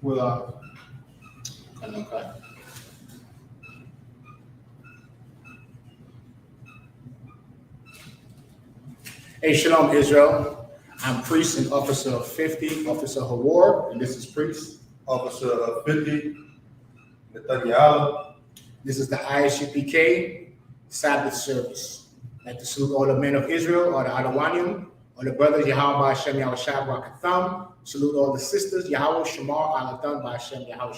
Hey, Shalom, Israel. I'm Priest and Officer of 50, Officer Hawar, and this is Priest. Officer of 50, GEN.YAHANNA. This is the I.S.U.P.K Sabbath service. I'd like to salute all the men of Israel, all the Adawanim, all the brothers, Yahweh, Hashem, Yahweh, Rakatham. Salute all the sisters, Yahweh, Shamar, Alatham, Hashem, Yahweh.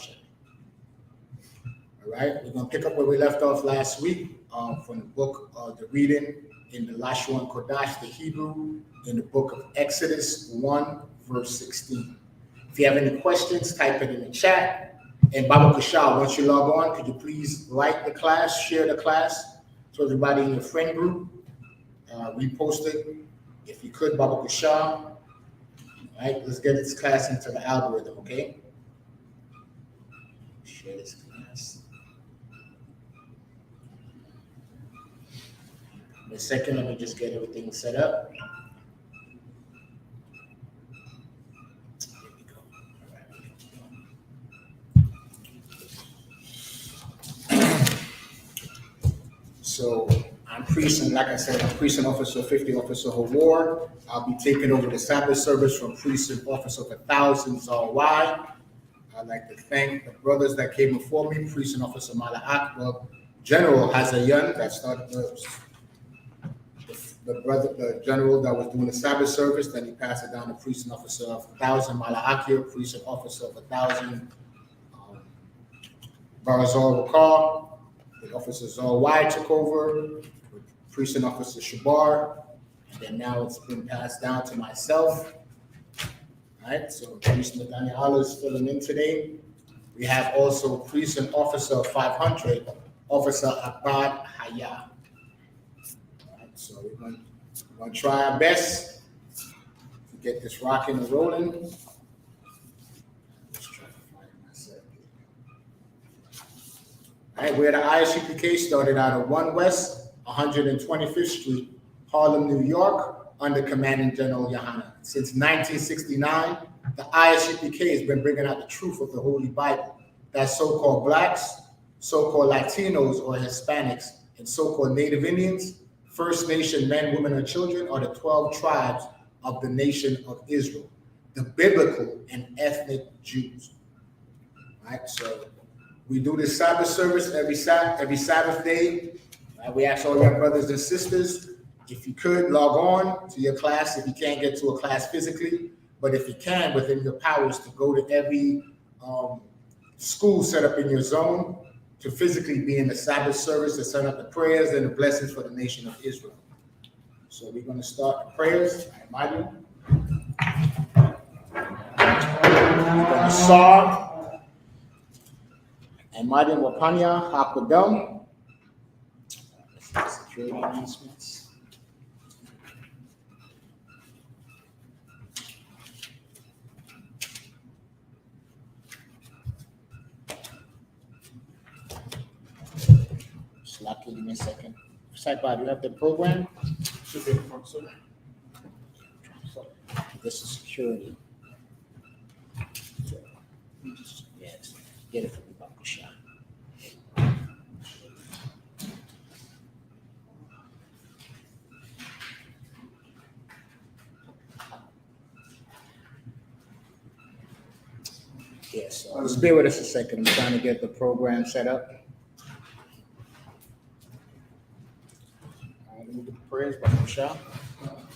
All right, we're going to pick up where we left off last week from the book of the reading in the Lashon Kodash, the Hebrew, in the book of Exodus 1, verse 16. If you have any questions, type it in the chat. And Baba Kushal, once you log on, could you please like the class, share the class to everybody in your friend group, repost it. If you could, Baba Kushal. All right, let's get this class into the algorithm, okay? Share this class. In a second, let me just get everything set up. So I'm Priest, and like I said, I'm Priest and Officer 50, Officer Hawar. I'll be taking over the Sabbath service from Priest and Officer of 1,000 Zalwai. I'd like to thank the brothers that came before me, Priest and Officer Mala'ak, General Hazayan, that started the general that was doing the Sabbath service. Then he passed it down to Priest and Officer of 1,000 Mala'akir, Priest and Officer of 1,000 Barazal Wakar. The Officer Zalwai took over, Priest and Officer Shabar, and then now it's been passed down to myself. All right, so Priest Nathaniel is filling in today. We have also Priest and Officer of 500, Officer Abad Haya. All right, so we're going to try our best to get this rocking and rolling. All right, where the I.S.U.P.K started out of 1West 125th Street, Harlem, New York, under Commanding General Yahanna. Since 1969, the I.S.U.P.K has been bringing out the truth of the Holy Bible, that so-called blacks, so-called Latinos or Hispanics, and so-called Native Indians, First Nation men, women, and children are the 12 tribes of the nation of Israel, the biblical and ethnic Jews. All right, so we do this Sabbath service every Sabbath day. We ask all your brothers and sisters, if you could, log on to your class if you can't get to a class physically. But if you can, within your powers, to go to every school set up in your zone to physically be in the Sabbath service, to send up the prayers and the blessings for the nation of Israel. So we're going to start the prayers. I invite you. We're going to start. And Madam Wapanya Hakodum. Security announcements. Slack, give me a second. Saipa, do you have the program? Should be in front, sir. This is security. Yes, get it from the back. Yes, so just bear with us a second. I'm trying to get the program set up. All right, let me do the prayers, Baba Kushal. All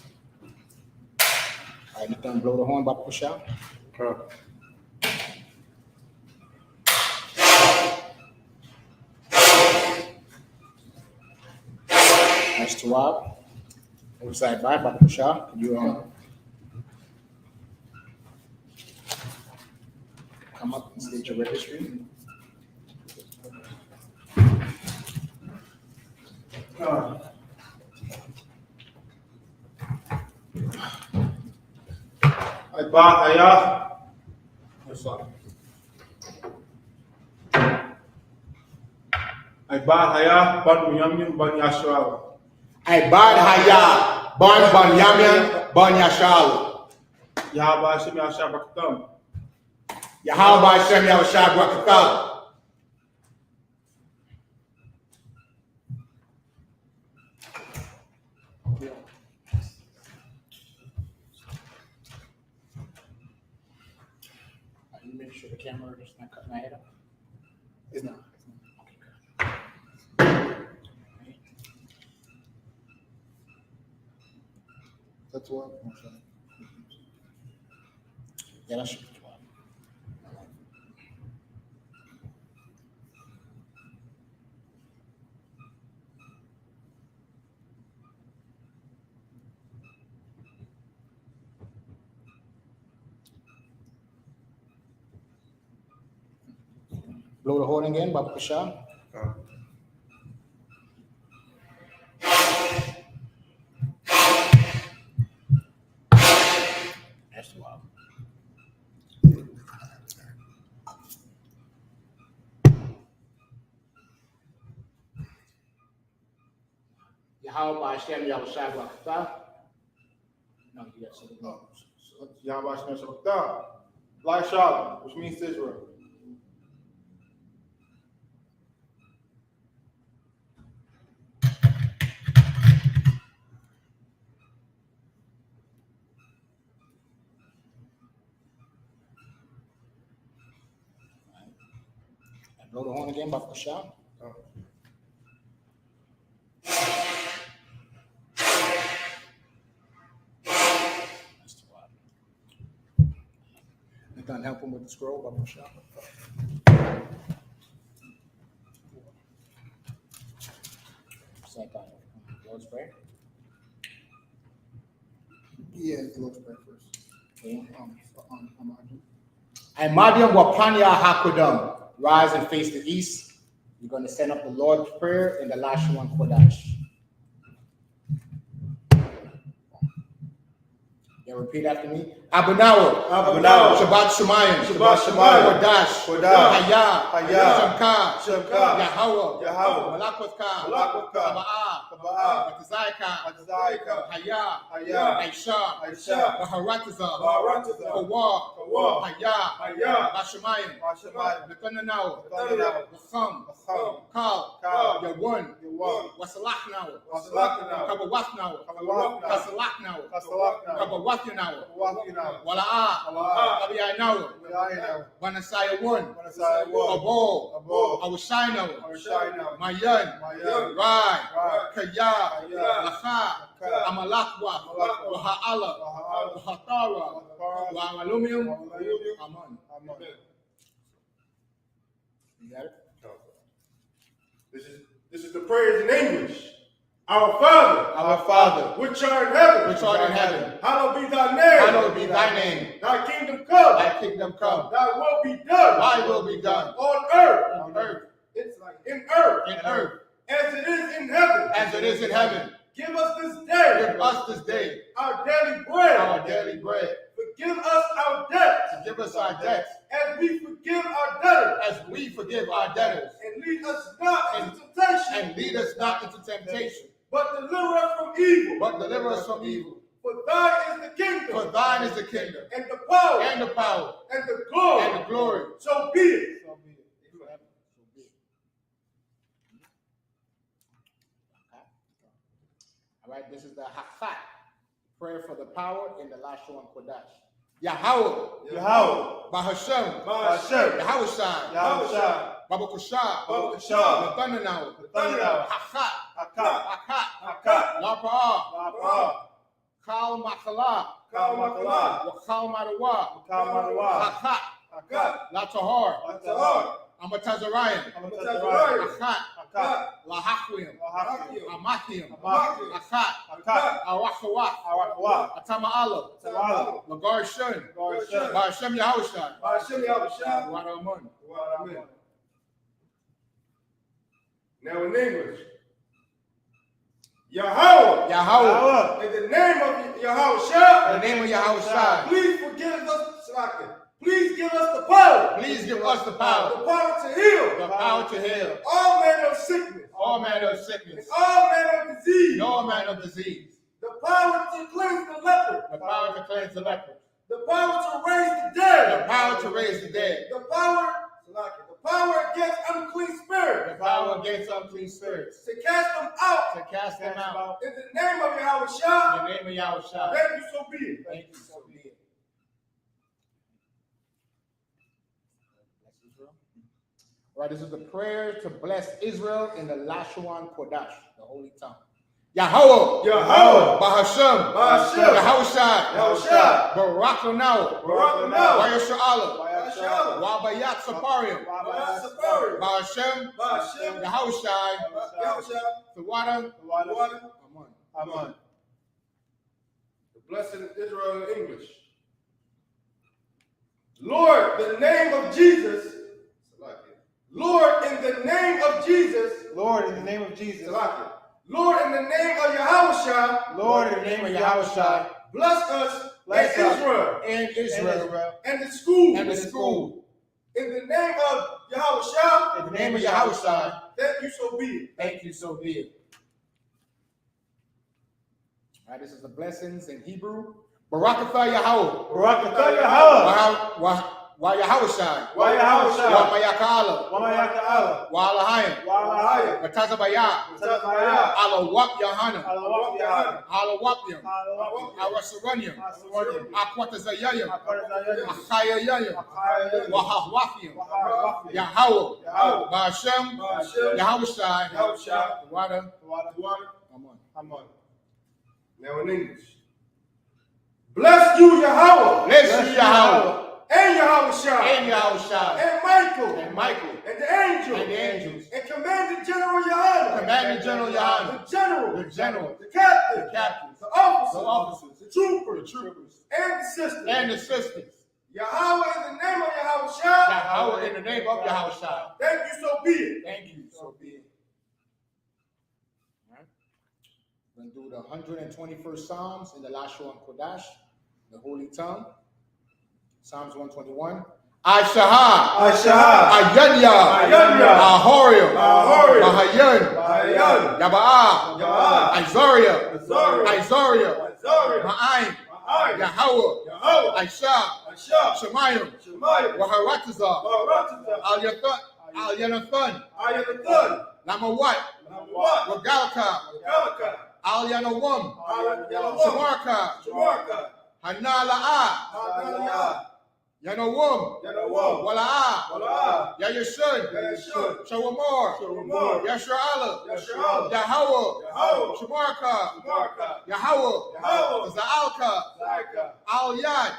right, Nathan, blow the horn, Baba Kushal. Nice to have. Outside by Baba Kushal. Can you come up and state your registry? Ibad Haya Ban Bunyamin Ban Yashal. Ibad Haya Ban Bunyamin Ban Yashal. Yahweh Hashem Yahshua B'Katam. Yahweh Hashem Yahushua Barakatah. You make sure the camera is not cutting my head up. It's not. That's what. Yeah, that should be 12. Blow the horn again, Baba Kasha. That's wild. Yahweh Hashem Yahushua Barakatah. No, you got something. Oh, so Yahweh Hashem Yahushua, like Shalom, which means Israel. Blow the horn again, Baba Kasha. That's too wild. Nathan, help him with the scroll, Baba Kasha. Lord's Prayer? Yeah, the Lord's Prayer first. Okay. And Madiam Wapanya Hakodam. Rise and face the east. You're going to send up the Lord's Prayer in the Lashawan Kodash. Yeah, repeat after me. Abunawa. Shabbat Shemayim. Kodash. Haya. Shamka. Yahweh. Malakotka. Kaba'ah. Batazayka. Haya. Aisha. Baharatiza. Kawa. Haya. Bashemayim. Betananawa. Bacham. Kal. Yawan. Wasalachnawa. Kabawafnawa. Kasalachnawa. Kabawafnawa. Wala'ah. Kabiyanawa. Wanasaya one. Abo. Awashinawa. Mayan. Rai. Kaya. Lacha. Amalakwa. Waha'ala. Wahatara. Wa'alumium. Amen. You got it? This is the prayers in English. Our Father, which art in heaven, hallowed be thy name. Thy kingdom come. Thy will be done. On earth. It's like in earth. As it is in heaven. Give us this day. Our daily bread. Forgive us our debts. As we forgive our debtors. And lead us not into temptation. But deliver us from evil. For thine is the kingdom. And the power. And the glory. So be it. All right, this is the Hakhat, prayer for the power in the Lashawan Kodash. Yahweh. Bahashem. Yahweh Shai. Baba Kusha. Nathanael. Hakhat. La'pa'ah. Kal Makala. Wakal Madawa. Hakhat. Latahar. Amatazarian. Hakhat. Lahachwim. Amathim. Hakhat. Awachawach. Atama'ala. Lagar Shun. Ba'ashem Yahushua. Wadamun. Now in English. Yahweh. In the name of Yahushua. Please forgive us. Please give us the power. The power to heal. All manner of sickness. And all manner of disease. The power to cleanse the leper. The power to raise the dead. dead. Power to raise the dead. The power against unclean spirits. The power against unclean spirits. To cast them out. To cast them out. In the name of Yahweh In Shah. the name of Yahweh Shah. Thank you, so be it. Thank you, so be it. All right, this is the prayer to bless Israel in the Lashuan Kodash, the holy tongue. Yahweh, Yahweh, Bahashem, Bahashem, Yahweh Shai, Yahweh Shai, Barak Lanao, Barak Lanao, Wayasha Allah, Yahweh Wabayat Saparium, Shai, Bahashem, Bahashem, Yahweh Shai, Yahweh Shai, Tawada, Amen. The blessing of Israel in English. Lord, the name of Jesus. Lord, in the name of Jesus. Lord, in the name of Jesus. Lord, in the name of Yahweh Shai. Lord, in the name of Yahweh Shai. Bless us in Israel. And the school. In the name of Yahweh Shai. In the name of Yahweh Shai. Thank you, so be it. Thank you, so be it. All right, this is the blessings in Hebrew. Barakatha Yahweh. Barakatha Yahweh. Wa Yahweh Shai. Wa Yahweh Shai. Wa Mayakala. Wa Mayakala. Wa Alahayim. Wa Alahayim. Wa Tazabaya. Tazabaya. Ala Yahanna. Ala Yahanna. Ala Wapium. Ala Arasaranium. Wapium. Akwatazayayim. Akwatazayayim. Achayayayim. Achayayim. Wahahwafium. Wahahwafium. Yahweh. Yahweh. Bahashem. Bahashem. Yahweh Shai. Yahweh Shai. Tawada. Amen. Now in English. Bless you, Yahweh. Bless you, Yahweh. And Yahweh Shai. And Yahweh Shai. And Michael. And Michael. And the angels. And the angels. And Commanding General Yahanna. Commanding General Yahanna. The general. The general. The captain. The captains. The officers. The officers. The troopers. The troopers. And the sisters. And the sisters. Yahweh in the name of Yahweh Shai. Yahweh in the name of Yahweh Shai. Thank you, so be it. Thank you, so be it. All right. We're going to do the 121st Psalms in the Lashuan Kodash, the holy tongue. Psalms 121. I.S.U.P.K. I.S.U.P.K. I.S.U.P.K. Ahorium. Mahayan. Yabaa. Isaiah. Isaiah. Ma'ayin. Yahweh. I.S.U.P.K. Shemayim. Waharatazah. Al-Yanathan. Lamawat. Wagalaka. Al-Yanawam. Shamarka. Hanala'a. Yanawum. Wala'a. Yayashun. Shawamor. Yashra'ala. Yahweh. Shamarka. Yahweh. Za'alka. Al-Yad.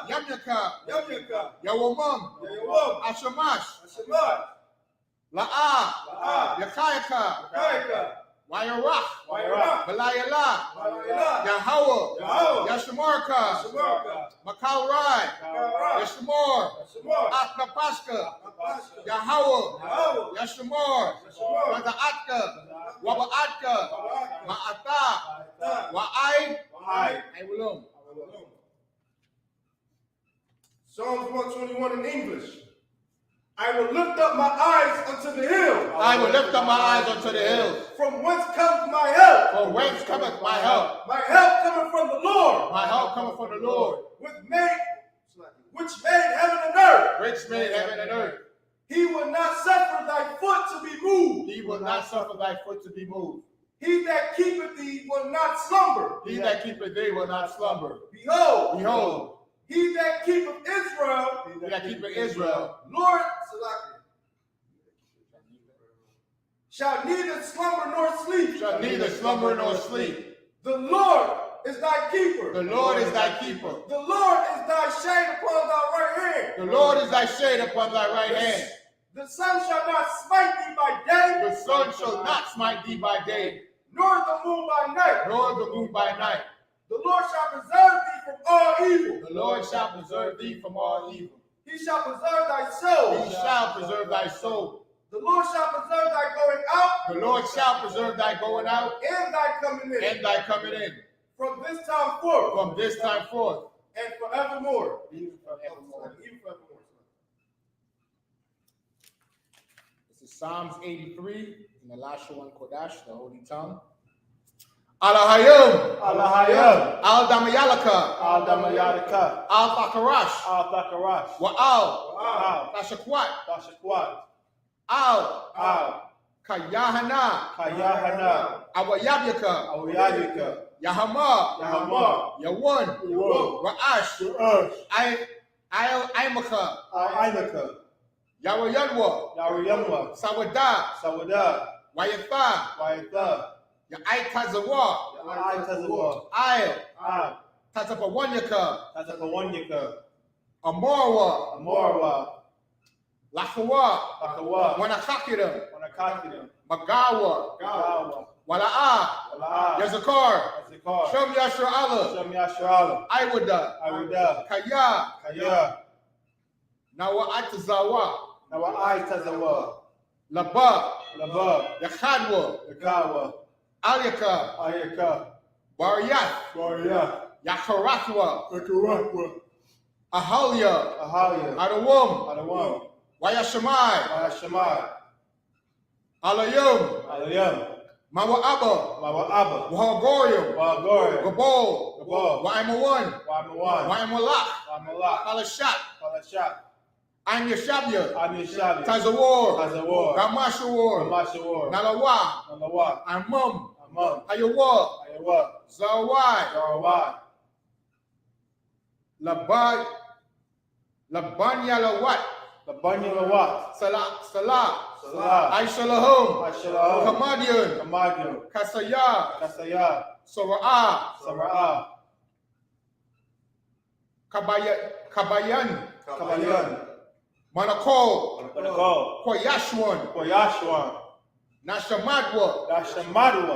Yamyaka. Yawamam. Ashamash. La'a. Yakayaka. Wayarach. Balayala. Yahweh. Yashamarka. Makalrai. Yashamor. Atnapashka. Yahweh. Yashamor. Wazaatka. Wabaatka. Ma'ata. Wa'ai. Aywulum. Psalms 121 in English. I will lift up my eyes unto the hills. I will lift up my eyes unto the hills. From whence cometh my help? For whence cometh my help? My help cometh from the Lord. My help cometh from the Lord. Which made heaven and earth. Which made heaven and earth. He will not suffer thy foot to be moved. He will not suffer thy foot to be moved. He that keepeth thee will not slumber. He that keepeth thee will not slumber. Behold. He that keepeth Israel. He that keepeth Israel. Lord, shall neither slumber nor sleep. Shall neither slumber nor sleep. The Lord is thy keeper. The Lord is thy keeper. The Lord is thy shade upon thy right hand. The Lord is thy shade upon thy right hand. The sun shall not smite thee by day. The sun shall not smite thee by day. Nor the moon by night. Nor the moon by night. The Lord shall preserve thee from all evil. The Lord shall preserve thee from all evil. He shall preserve thy soul. He shall preserve thy soul. The Lord shall preserve thy going out. The Lord shall preserve thy going out. And thy coming in. And thy coming in. From this time forth. From this time forth. And forevermore. Even forevermore. This is Psalms 83 in the Lashuan Kodash, the holy tongue. Alahayim, Alahayim, Al-Damayalaka, Al-Damayalika, Al-Thakarash, Al-Thakarash, Wa'al, Tashakwat, Tashakwat, Al-Kayahana, Kayahana, Awayabyaka, Awiyadika, Yahama, Yahama, Yawan, Yawan, Ra'ash, Ru'ash, Imaka, Ainaka, Yawayanwa, Yariyanwa, Sawada, Sawada, Wayatha, Wayatha, Ya'aitazawa, Aitazawa, Ay, Tatapawanyaka, Tatapawanyaka, Amorwa, Amorwa, Lahawa, Lakawa, Wanakakira, Wanakakina, Magawa, Gawa, Wala'a, Wala, Yazakar, Yazikar, Shem Yashra Allah, Shem Yashrala, Iwada, Awida, Kaya, Kaya, Nawa Atazawa, Nawa Aitazawa, Laba, Laba, Yakhadwa, Yakawa, Alyaka, Ayaka, Bariyath, Warrior, Yakarathwa, Akarakwa, Ahalia, Ahalia, Adawum, Adawam, Wayashamai, Ayashamai, Alayum, Alayam, Mawa'aba, Mawa Abba, Wahagoyum, Wagori, Gabol, Gabol, Waimawan, Wamawan, Waimalach, Wamalak, Palashat, Palashat, Ein Yashabya, Amishabi, Tazawar, Tazawar, Gamashawar, Ramashawar, Nalawa, Nalawa, Amum, Amam, Ayawa, Ayawa, Zawai, Jarawai, Labanyalawat, Labanyalawat, Salah, Salah, Aishalahum, Ashalahum, Kamadian, Kamadyo, Kasaya, Kasaya, Sara'ah, Sara'a, Kabayan, Kabayan, Manakol, Manakol, Koyashwan, Koyashwan, Nashamadwa, Dashamadwa,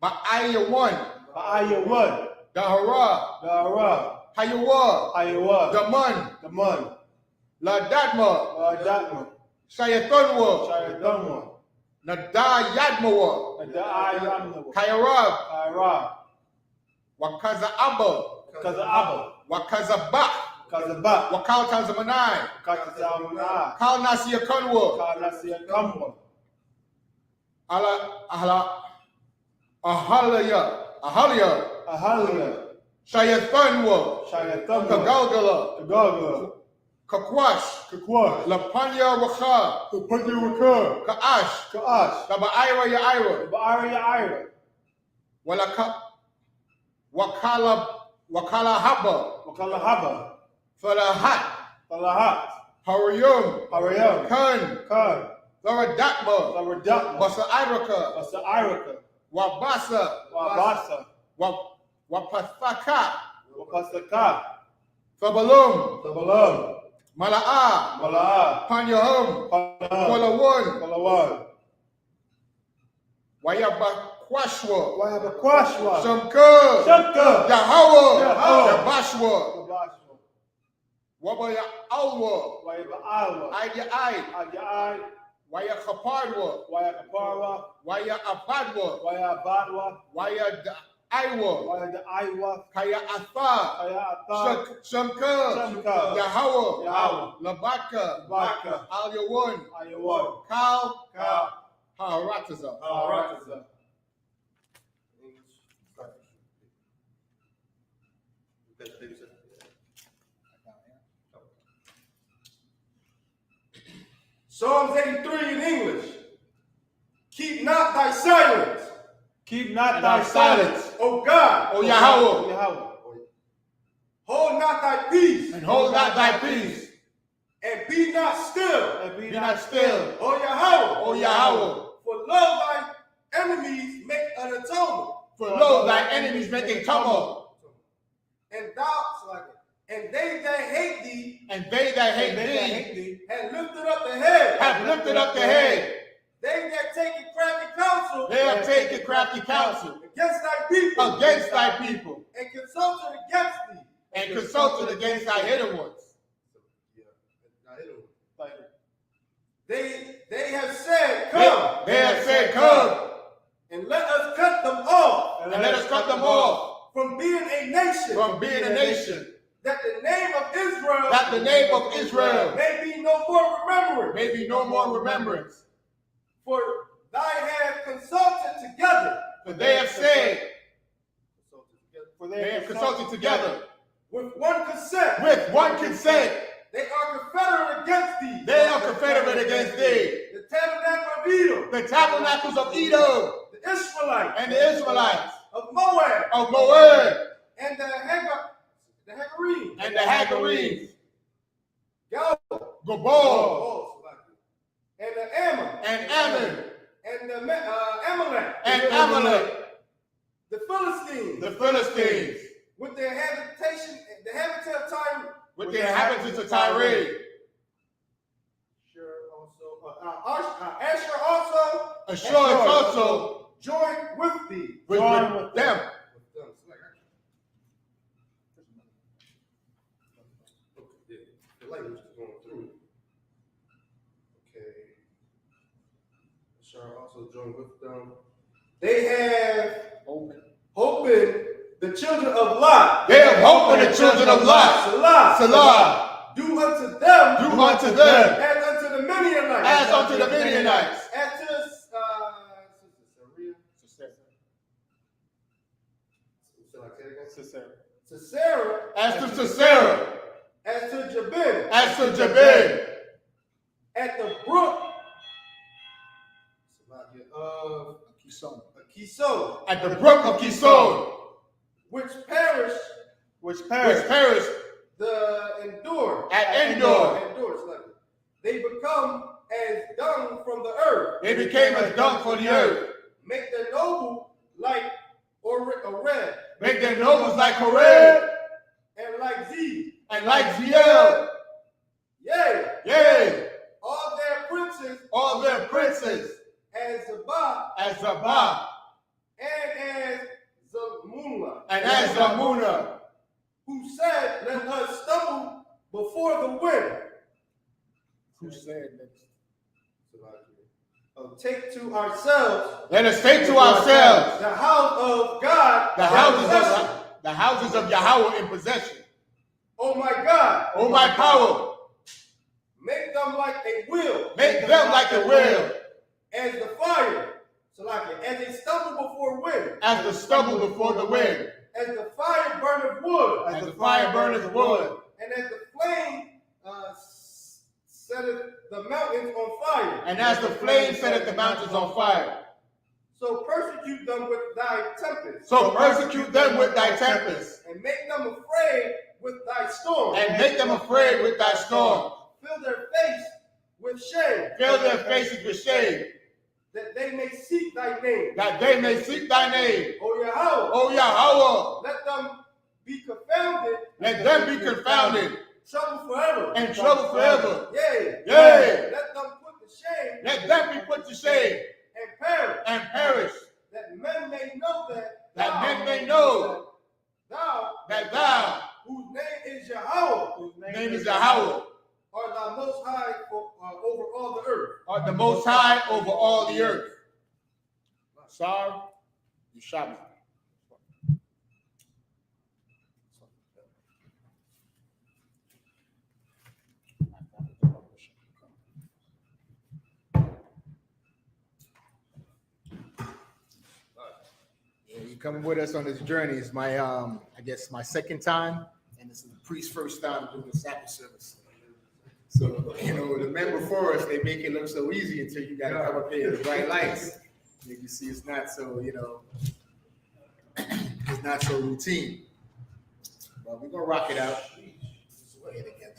Ba'ayawan, Ba'ayawan, Dahara, Dara, Hayawa, Ayawa, Daman, Daman, Ladadma, Datma, Shayathunwa, Shayadamwa, Nadayadmawa, Nadayamnawa, Kayarab, Kaira, Wakaza Abba, Kazaaba, Wakazaba, Kazaba, Wakal Tanzamanai, Katazamana, Kal Nasia Kunwa, Kanasia Kamwa, Ahalia, Ahalia, Shayathunwa, Shayadamwa, Kagalgala, Kagaga, Kakwash, Kakwa, Lapanya Waka, the Pajawaka, Kaash, Kaash, Tabaira Yaira, Ba'aria Ira, Wakala Haba, Wakalahaba, Falahat, Falahat, Harayum, Harayam, Kun, Kan, Laradatma, Laradatma, Basa Iraka, Basa Iraka, Wabasa, Wabasa, Wapathaka, Wapasaka, Fabalum, Tabalam, Mala'a, Mala'a, Panyahum, Panam, Kolawun, Kalawan, Wayabakwashwa, Wahabakwashwa, Shamka, Shamka, Yahawa, Yahawa, Yabashwa, Kabashwa, Wabaya Alwa, Wayaba'awa, Aya Ai, Agya'i, Waya Kapadwa, Wayakaparwa, Waya Abadwa, Wayabadwa, Waya Iwa, Wayadaiwa, Kaya Atha, Kaya Ata, Shamka, Shamka, Yahawa, Yahawa, Labaka, Baka, Al Yawan, Ayawan, Kal, Ka, Harataza. Arakaza. Psalms 83 in English. Keep not thy silence. Keep not thy silence, O God, O Yahweh. Yahweh. Hold not thy peace, And hold not thy peace, and be not still, and be be not still, O Yahweh. O Yahweh. For lo, thy enemies make an atonement, For lo, thy enemies make a tumult, and they that hate thee and they that hate and they that thee hate thee have lifted up the head. have lifted up the head. They that take crafty counsel They have taken crafty counsel against thy people, against thy people, and consulted against thee. and consulted against thy hidden ones. They have said, Come, They have said, Come, and let us cut them off and let us cut them off from being a nation, from being a nation, that the name of Israel that the name of Israel may be no more remembered. may be no more remembrance. For thy have consulted together For they have said, for they have consulted together. With one consent. With one consent. They are confederate against thee. They are confederate against thee. The tabernacle of Edom. The tabernacles of Edom. The Israelites. And the Israelites. Of Moab. Of Moab. And the Hagarenes. And the Hagarenes. Gabal. And the Ammon. And Ammon. And the Amalek. And Amalek. The Philistines. The Philistines. With their habitation, the habitat of Tyre. With the inhabitants of Tyre. Asher also. Ashur also. Joined with thee. With them. The language is going through. Okay. Ashur also joined with them. They have opened the children of Lot. They have hope in the children of Lot. Salah. Do unto them. Do unto them. As unto the Midianites. As unto the Midianites. As to Sisera. As to Sisera. As to Jabin. As to Jabin. At the brook of Kison. At the brook of Kison. Which perished. The Endor. At Endor. They become as dung from the earth. They became as dung for the earth. Make their noble like Oreb. Make their nobles like Horeb. And like Z. And like Ziel. Yea. All their princes. As Zabah. And as Zamunah. And as Zamunah. Who said, let us stumble before the wind. Who said that? Take to ourselves. Let us take to ourselves the house of God. The houses of Yahweh in possession. Oh my God. Oh my power. Make them like a wheel. Make them like a wheel. As the fire. So like it. As they stumble before wind. As the stubble before the wind. As the fire burneth wood. As the fire burneth wood. And as the flame setteth the mountains on fire. And as the flame setteth the mountains on fire. So persecute them with thy tempest. So persecute them with thy tempest. And make them afraid with thy storm. And make them afraid with thy storm. Fill their face with shame. Fill their faces with shame. That they may seek thy name. That they may seek thy name. O Yahweh. O Yahweh. Let them be confounded. Let them be confounded. Trouble forever. And trouble forever. Yea. Let them put to shame. Let them be put to shame. And perish. And perish. That men may know that men may know that thou, whose name is Yahweh, are the most high over all the earth. Are the most high over all the earth. Sorry, you shot me. You coming with us on this journey is my, I guess my second time, and this is the priest's first time doing the Sabbath service. So, you know, the men before us, they make it look so easy until you got to come up here in the bright lights. You can see it's not so, you know, it's not so routine. But we're going to rock it out. Go ahead again.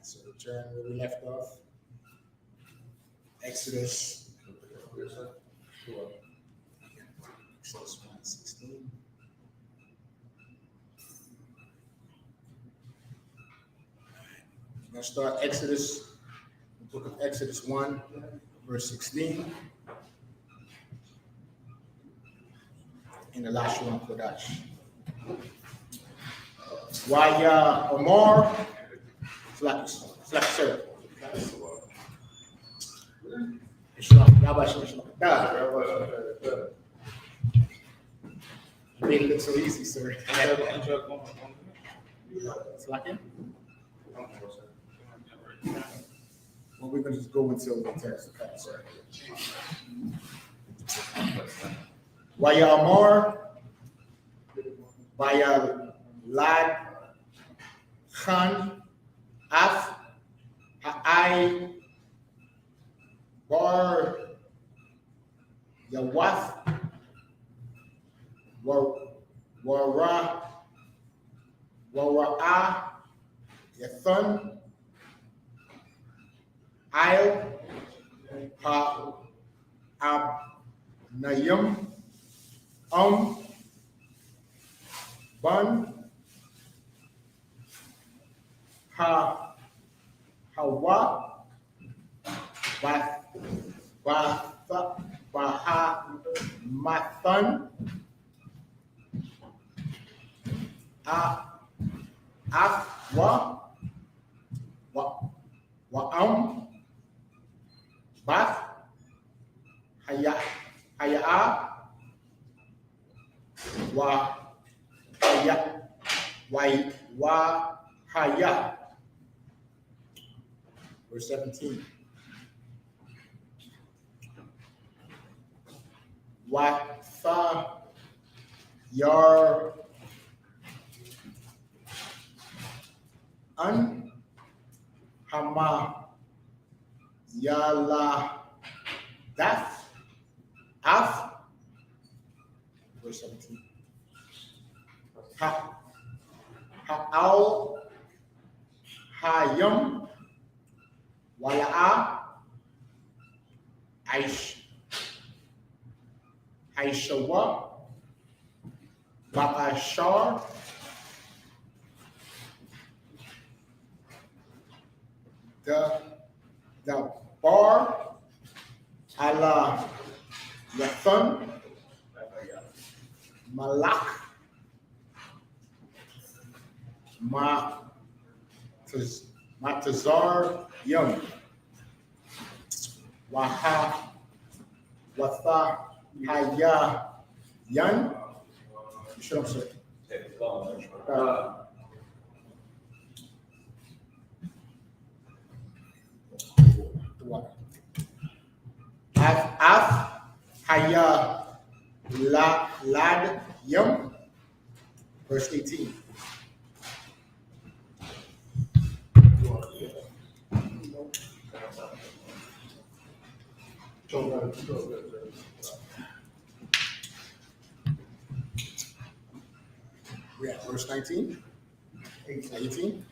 So return where we left off. Exodus 1:16. We're going to start Exodus, the book of Exodus 1, verse 16. In the last one, Kodash. Waya Omar, Flak You made it look so easy, sir. It's like it? Well, we're going to just go until the text. Okay, sorry. Wayamar, Lad, Khan, Af, Ha'ai, Bar, Yawath, Wara, Wara'ah, Yathun, Il, Nayim, Bun, Hawa, Mathan, Afwa, Wa'am, Bath, Hay'a, Haya. Verse 17. Watha Yar An Hama Yala Daf Af. Verse 17. Ha'al Hayam Wala'a Aishawa Ba'ashar the bar ala Yathun Malak Matazar Yum Watha Haya Yan. You should have said. Af Haya Lad Yum. Verse 18. We're at verse 19. 18.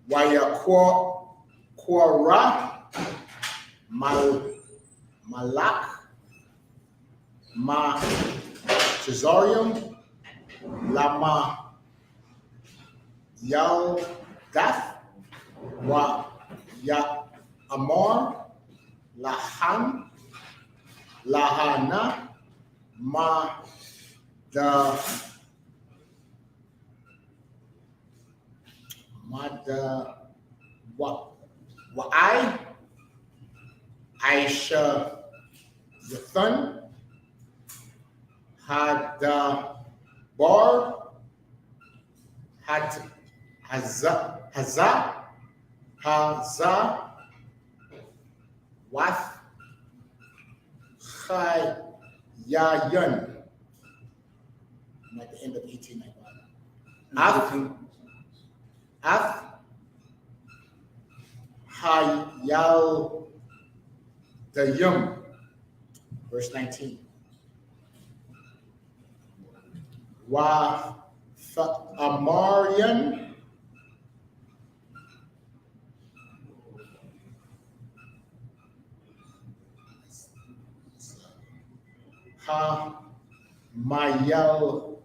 Waya Quora Malak Ma Cesarium Lama Yal Gath Wa Ya Amar Lahan Lahana Ma the Wa'ai Aisha Yathun Hada Bar Haza Wath Chayayan. I'm at the end of 1891. Af Hayal Dayum. Verse 19. Wa Amarian Ha Mayel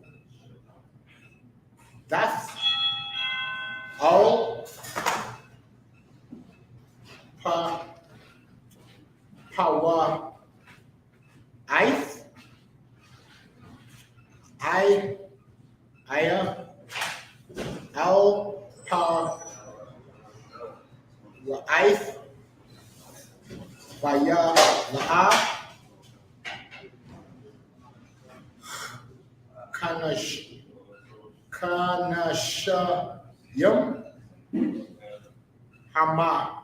Dath Al Pawa Ith Aya Al Pa Ith Vaya La'a Kanashayam Hama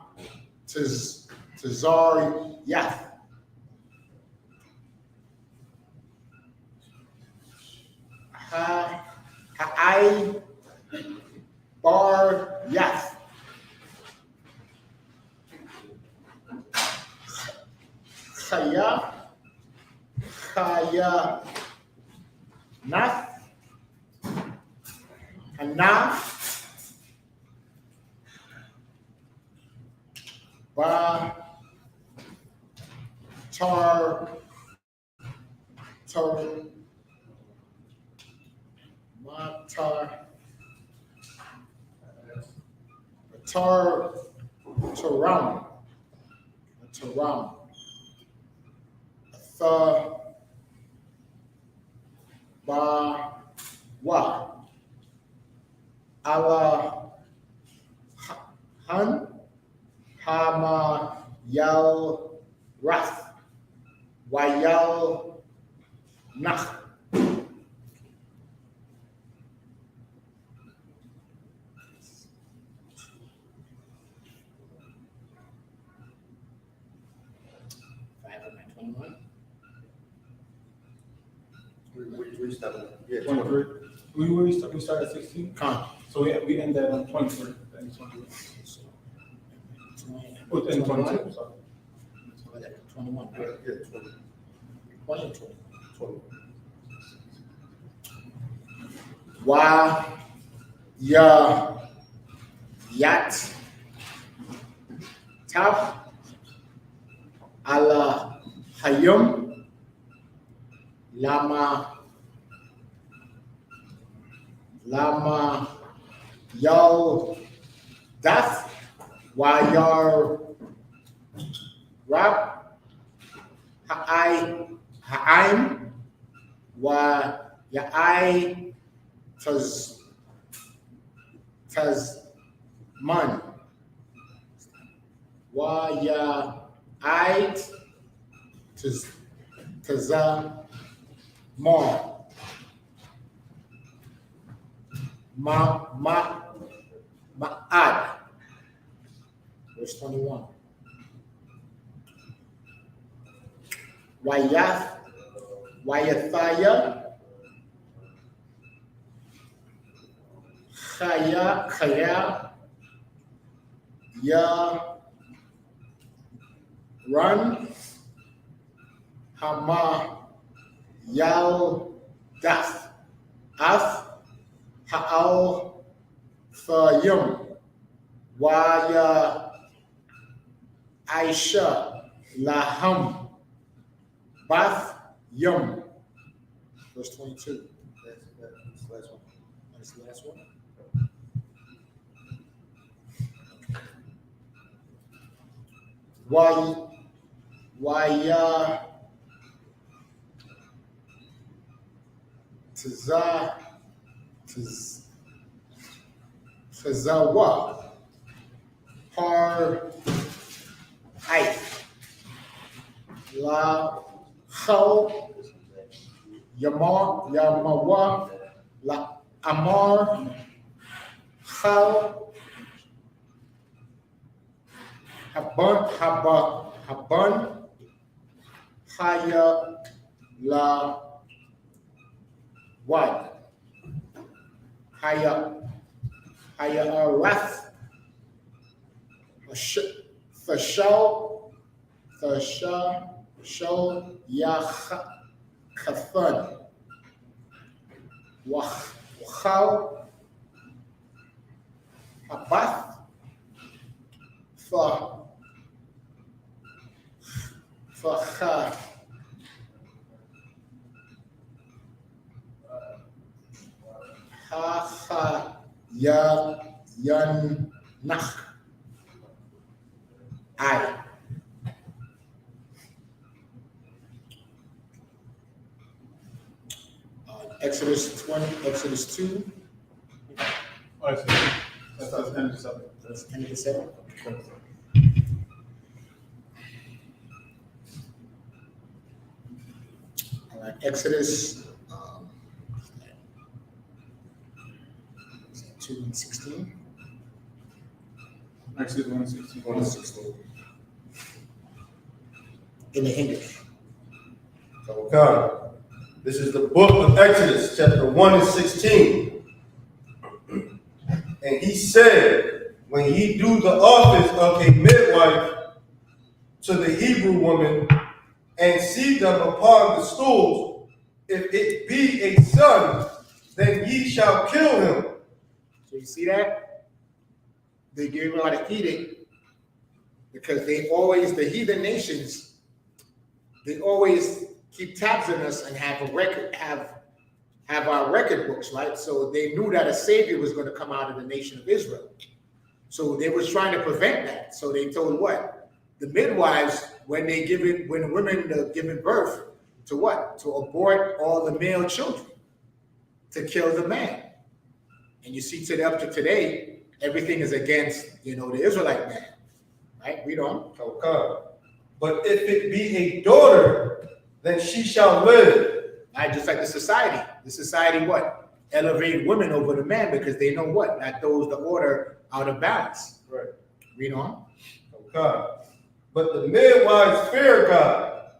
Tazar Yath. Ha'ai Bar Yath. Chaya Nath. Hana Ba Tar Taram Tha Ba Wa Ala Han Hama Yal Rath Wayal Nach. We started. Yeah, 23. We started at 16. Con. So we end at 23. Then 23. Oh, and 22. Sorry. 21. Yeah, 20. 20 and 20. 20. Wa Ya Yat Taf Ala Hayum Lama Yal Dath Wayar Rab Ha'aim Wa Ya'ai Tazman Wa Ya'ai Tazamar Ma'ad. Verse 21. Wayathaya Chaya Ya Run Hama Yal Dath Af Ha'al Fayum Waya Aisha Laham Bath Yum. Verse 22. That's the last one. That's the last one. Waya Tazawa Har Aith La Chal Yamawa La Amar Chal Haban Haya La Wad Haya Arath Thashal Yachathan Wachal Habath Facha Hacha Yan Nach I. Exodus 20, Exodus 2. All right, so that's the end of the subject. That's the end of the 7. All right, Exodus 2 and 16. Exodus 1:16. 1:16. In the English. Okay. This is the book of Exodus, chapter 1:16. And he said, when ye do the office of a midwife to the Hebrew woman, and see them upon the stools, if it be a son, then ye shall kill him. So you see that? They gave out an edict because the heathen nations, they always keep tabs on us and have a record, have our record books, right? So they knew that a savior was going to come out of the nation of Israel. So they was trying to prevent that. So they told what? The midwives, when the women are giving birth, to what? To abort all the male children, to kill the man. And you see up to today, everything is against, the Israelite man, right? Read on. Okay. But if it be a daughter, then she shall live. Right, just like the society. The society what? Elevate women over the man because they know what? That throws the order out of balance. Right. Read on. Okay. But the midwives feared God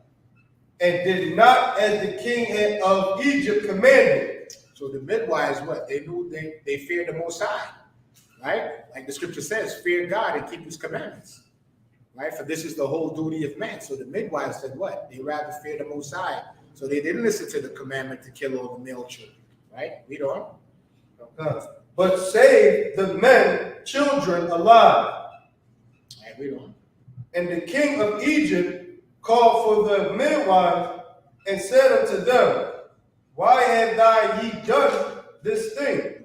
and did not as the king of Egypt commanded. So the midwives, what? They knew they feared the Most High, right? Like the scripture says, fear God and keep his commandments, right? For this is the whole duty of man. So the midwives said what? They rather fear the Most High. So they didn't listen to the commandment to kill all the male children, right? Read on. Okay. But save the men, children alive. Right, read on. And the king of Egypt called for the midwives and said unto them, why have ye done this thing?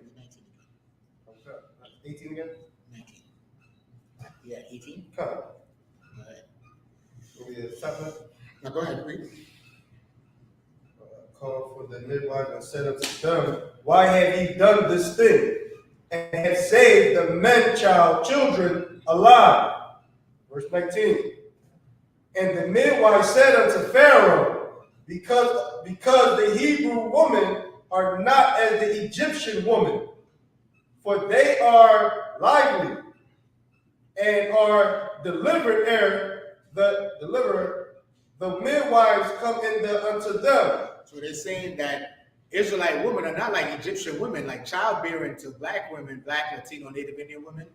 18 again? 19. Yeah, 18. Okay. All right. Sabbath. Now go ahead, read. Called for the midwife and said unto them, why have ye done this thing? And have saved the men, children alive. Verse 19. And the midwife said unto Pharaoh, because the Hebrew women are not as the Egyptian woman, for they are lively and are delivered ere the midwives come in unto them. So they're saying that Israelite women are not like Egyptian women, like childbearing to black women, black, Latino, Native Indian women.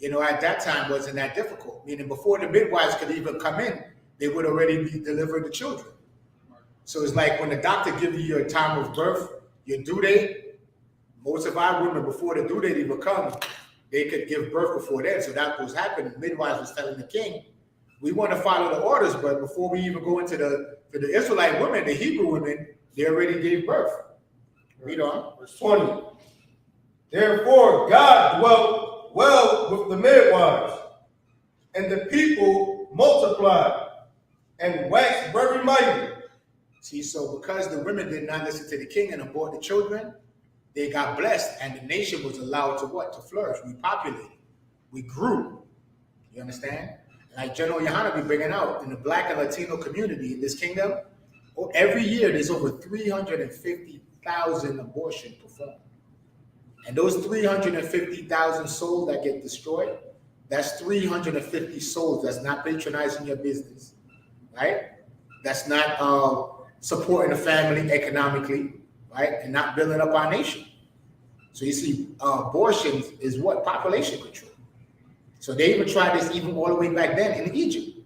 At that time wasn't that difficult. Meaning before the midwives could even come in, they would already be delivering the children. So it's like when the doctor gives you your time of birth, your due date, most of our women before the due date even come, they could give birth before then. So that was happening. Midwives was telling the king, we want to follow the orders, but before we even go into the Israelite women, the Hebrew women, they already gave birth. Read on. Verse 20. Therefore God dwelt well with the midwives, and the people multiplied and waxed very mighty. See, so because the women did not listen to the king and abort the children, they got blessed, and the nation was allowed to what? To flourish. We populated. We grew. You understand? Like Gen.YAHANNA be bringing out, in the black and Latino community in this kingdom, every year there's over 350,000 abortions performed. And those 350,000 souls that get destroyed, that's 350 souls that's not patronizing your business, right? That's not supporting the family economically, right? And not building up our nation. So you see, abortion is what? Population control. So they even tried this even all the way back then in Egypt.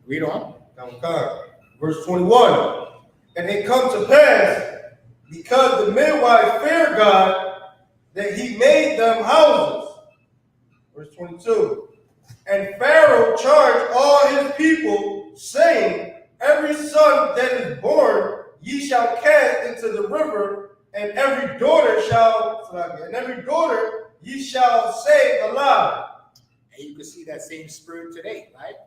Read on. Okay. Verse 21. And it come to pass, because the midwives feared God, that he made them houses. Verse 22. And Pharaoh charged all his people, saying, every son that is born ye shall cast into the river, and every daughter ye shall save alive. And you can see that same spirit today, right?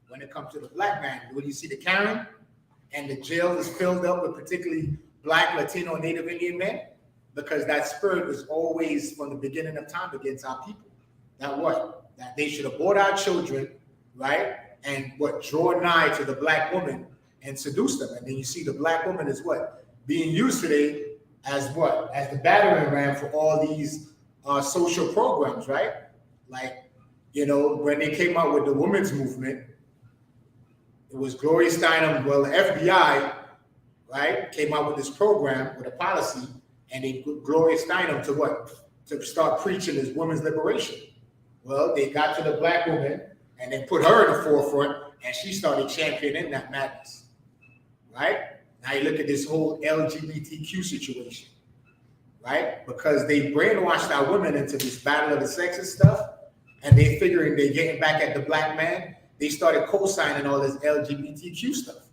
When it comes to the black man, when you see the Karen and the jail is filled up with particularly black, Latino, Native Indian men, because that spirit was always from the beginning of time against our people. That what? That they should abort our children, right? And what? Draw nigh to the black woman and seduce them. And then you see the black woman is what? Being used today as what? As the battering ram for all these social programs, right? Like You know, when they came out with the women's movement, it was Gloria Steinem, well, the FBI, right, came out with this program, with a policy, and they put Gloria Steinem to what? To start preaching this women's liberation. Well, they got to the black woman and then put her in the forefront, and she started championing that madness, right? Now you look at this whole LGBTQ situation, right? Because they brainwashed our women into this battle of the sexes stuff, and they figuring they're getting back at the black man. They started co-signing all this LGBTQ stuff,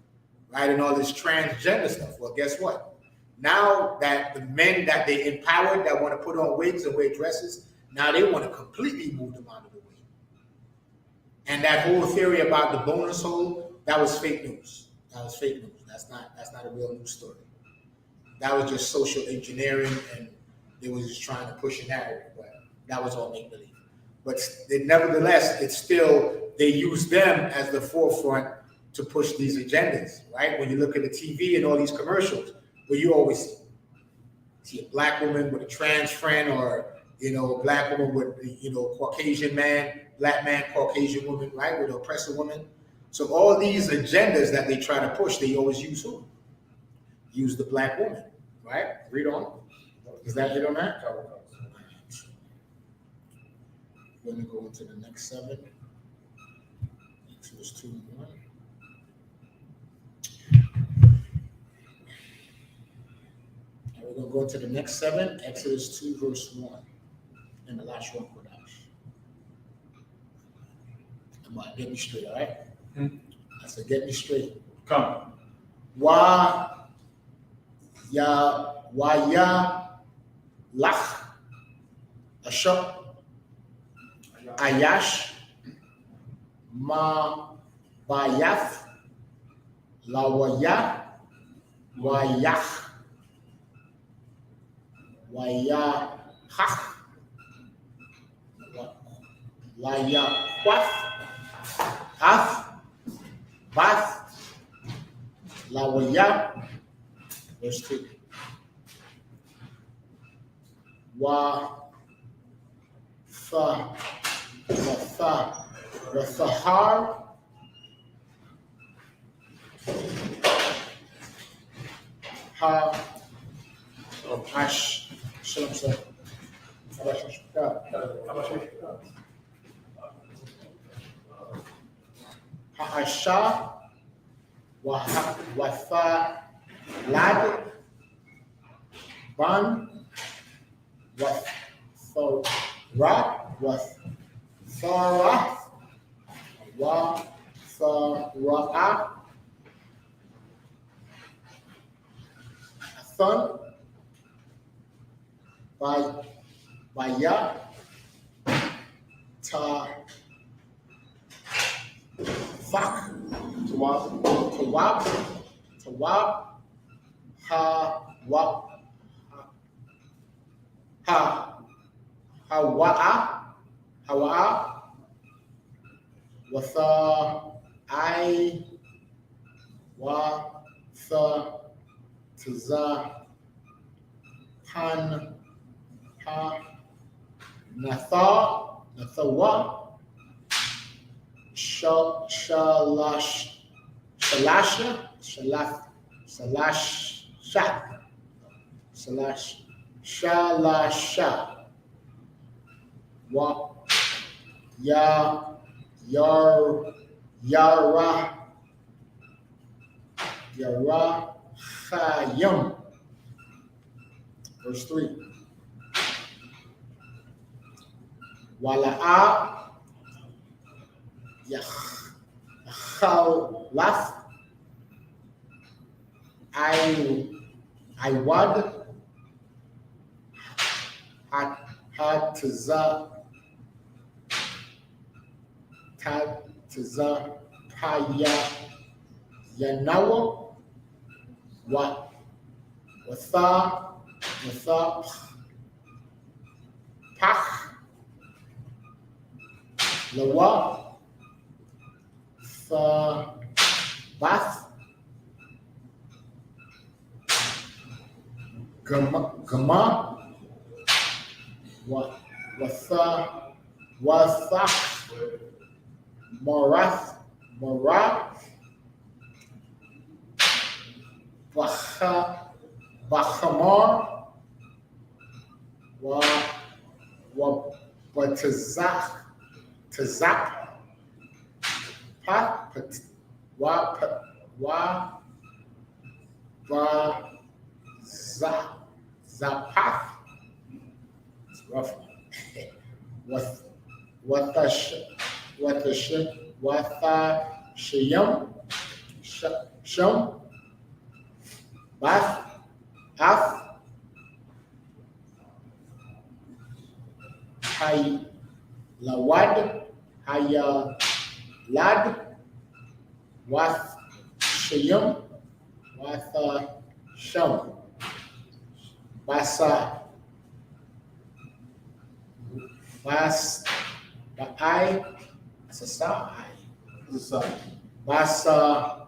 right? And all this transgender stuff. Well, guess what? Now that the men that they empowered that want to put on wigs and wear dresses, now they want to completely move them out of the way. And that whole theory about the bonus hole, that was fake news. That was fake news. That's not a real news story. That was just social engineering, and they was just trying to push a narrative, but that was all make-believe. But nevertheless, it's still, they use them as the forefront to push these agendas, right? When you look at the TV and all these commercials, where you always see a black woman with a trans friend, or, you know, a black woman with, you know, Caucasian man, black man, Caucasian woman, right, with an oppressor woman. So all these agendas that they try to push, they always use who? Use the black woman, right? Read on. Is that it on that? Let me go into the next 7. Exodus 2:1. And we're going to go into the next 7, Exodus 2, verse 1. And the last one, Kodash. Come on, get me straight, all right? I said, get me straight. Come. Ya lach ashok ayash ma bayaf lawaya wayach wayachach layakwaf af bath lawaya. Verse 2. Wathahar ha-ash. Shalom, sir. Ha-asha watha lad ban watharath wathara'a Athan Baya Ta Fak Tawab Hawa'a Watha I Watha Taza Han Ha Nathawa Shalasha Wa Yarachayim. Verse 3. Wala'a Yachalaf Iwad Taza Paya Yanawa Watha Pach Lawa Bath Gama Watha Morath, Bachamar, Tazak, Zapath. It's rough. Shum, Bath, Af, Hay, Lawad, Lad, Wath, Shayum, Shum, Basa, Ba'ai, that's a sa, Basa,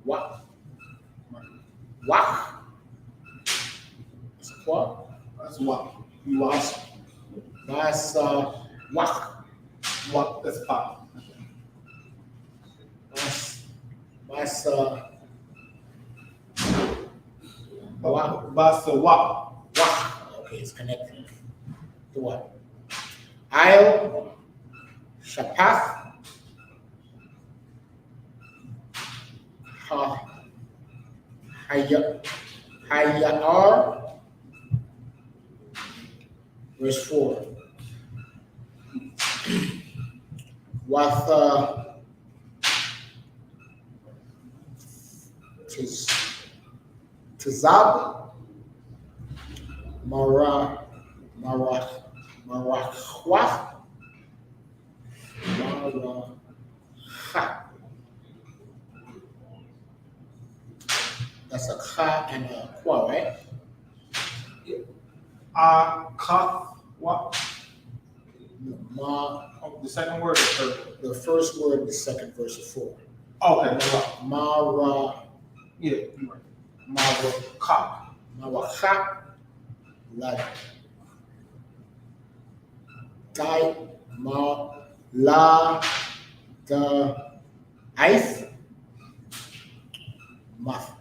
Wak, that's a what? That's what. Basa, Wak, That's pop. Basa, Basa wap. Okay, it's connected. To what? Shapath, Hayar, verse 4. Watha, Tazab, Marachwah, That's a cha and a kwa, right? Kaf what? The second word is third. The first word, the second verse of 4. Okay. Mara, Yeah, you're right. Maracha, La, the Ice, Math,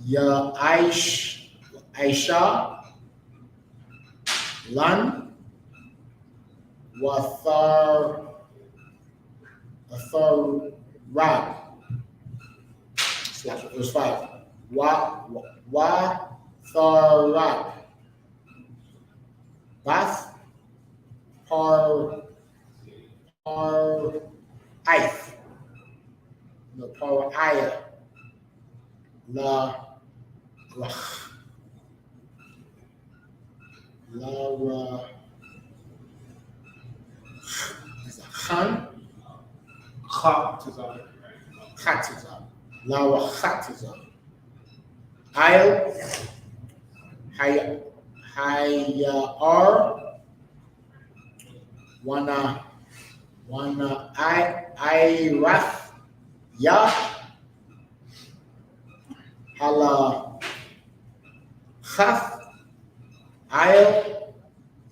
Ya Aisha, Lan, Rad. Verse 5. Tharad. Bath, Ith. No, Aya. La is a Khan. Khatizah. La Khatizah. Hayar. Wana Irath. Ya. Hala Chaf. Ayel.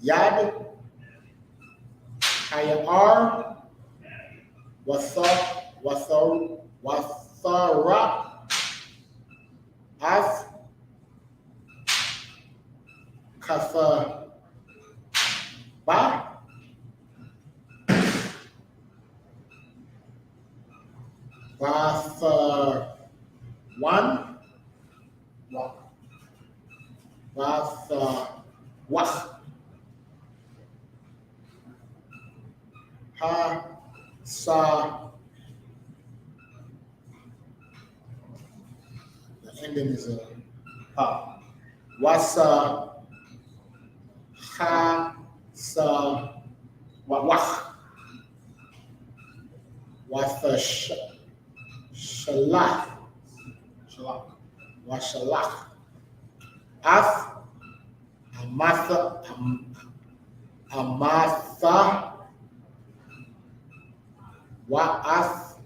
Yad. Hayar. Wathara. Af. Kafa. Ba. Batha. One. Batha. Wach. Ha. Sa. The ending is a ha. Wasa. Ha. Sa. Wach. Watha. Shalach. Washalach. Af. Amatha. Wa'af.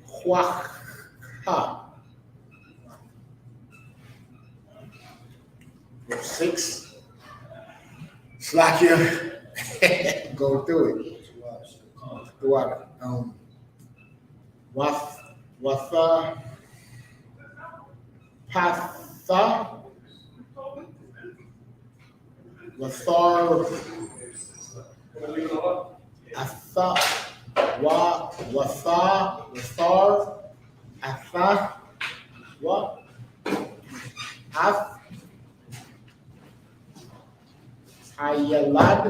Quacha. Verse 6. Slakia, go through it. Throughout it. Watha, Patha, Wathar, Atha, Wathar, Atha, what? Ath, Hayalad,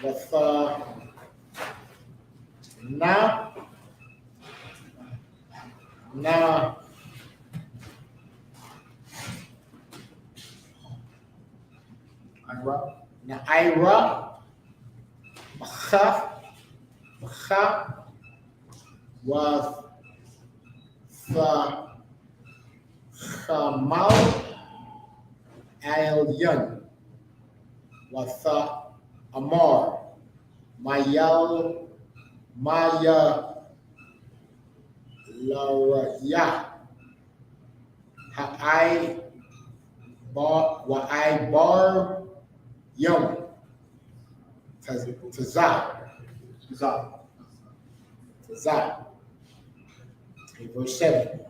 Watha, Na, Ira, Macha, Chamal, Al-Yun, Watha, Amar, Mayal, Maya, Laraya, Ha'ai, Bar, Yum, Tazah. Okay, verse 7.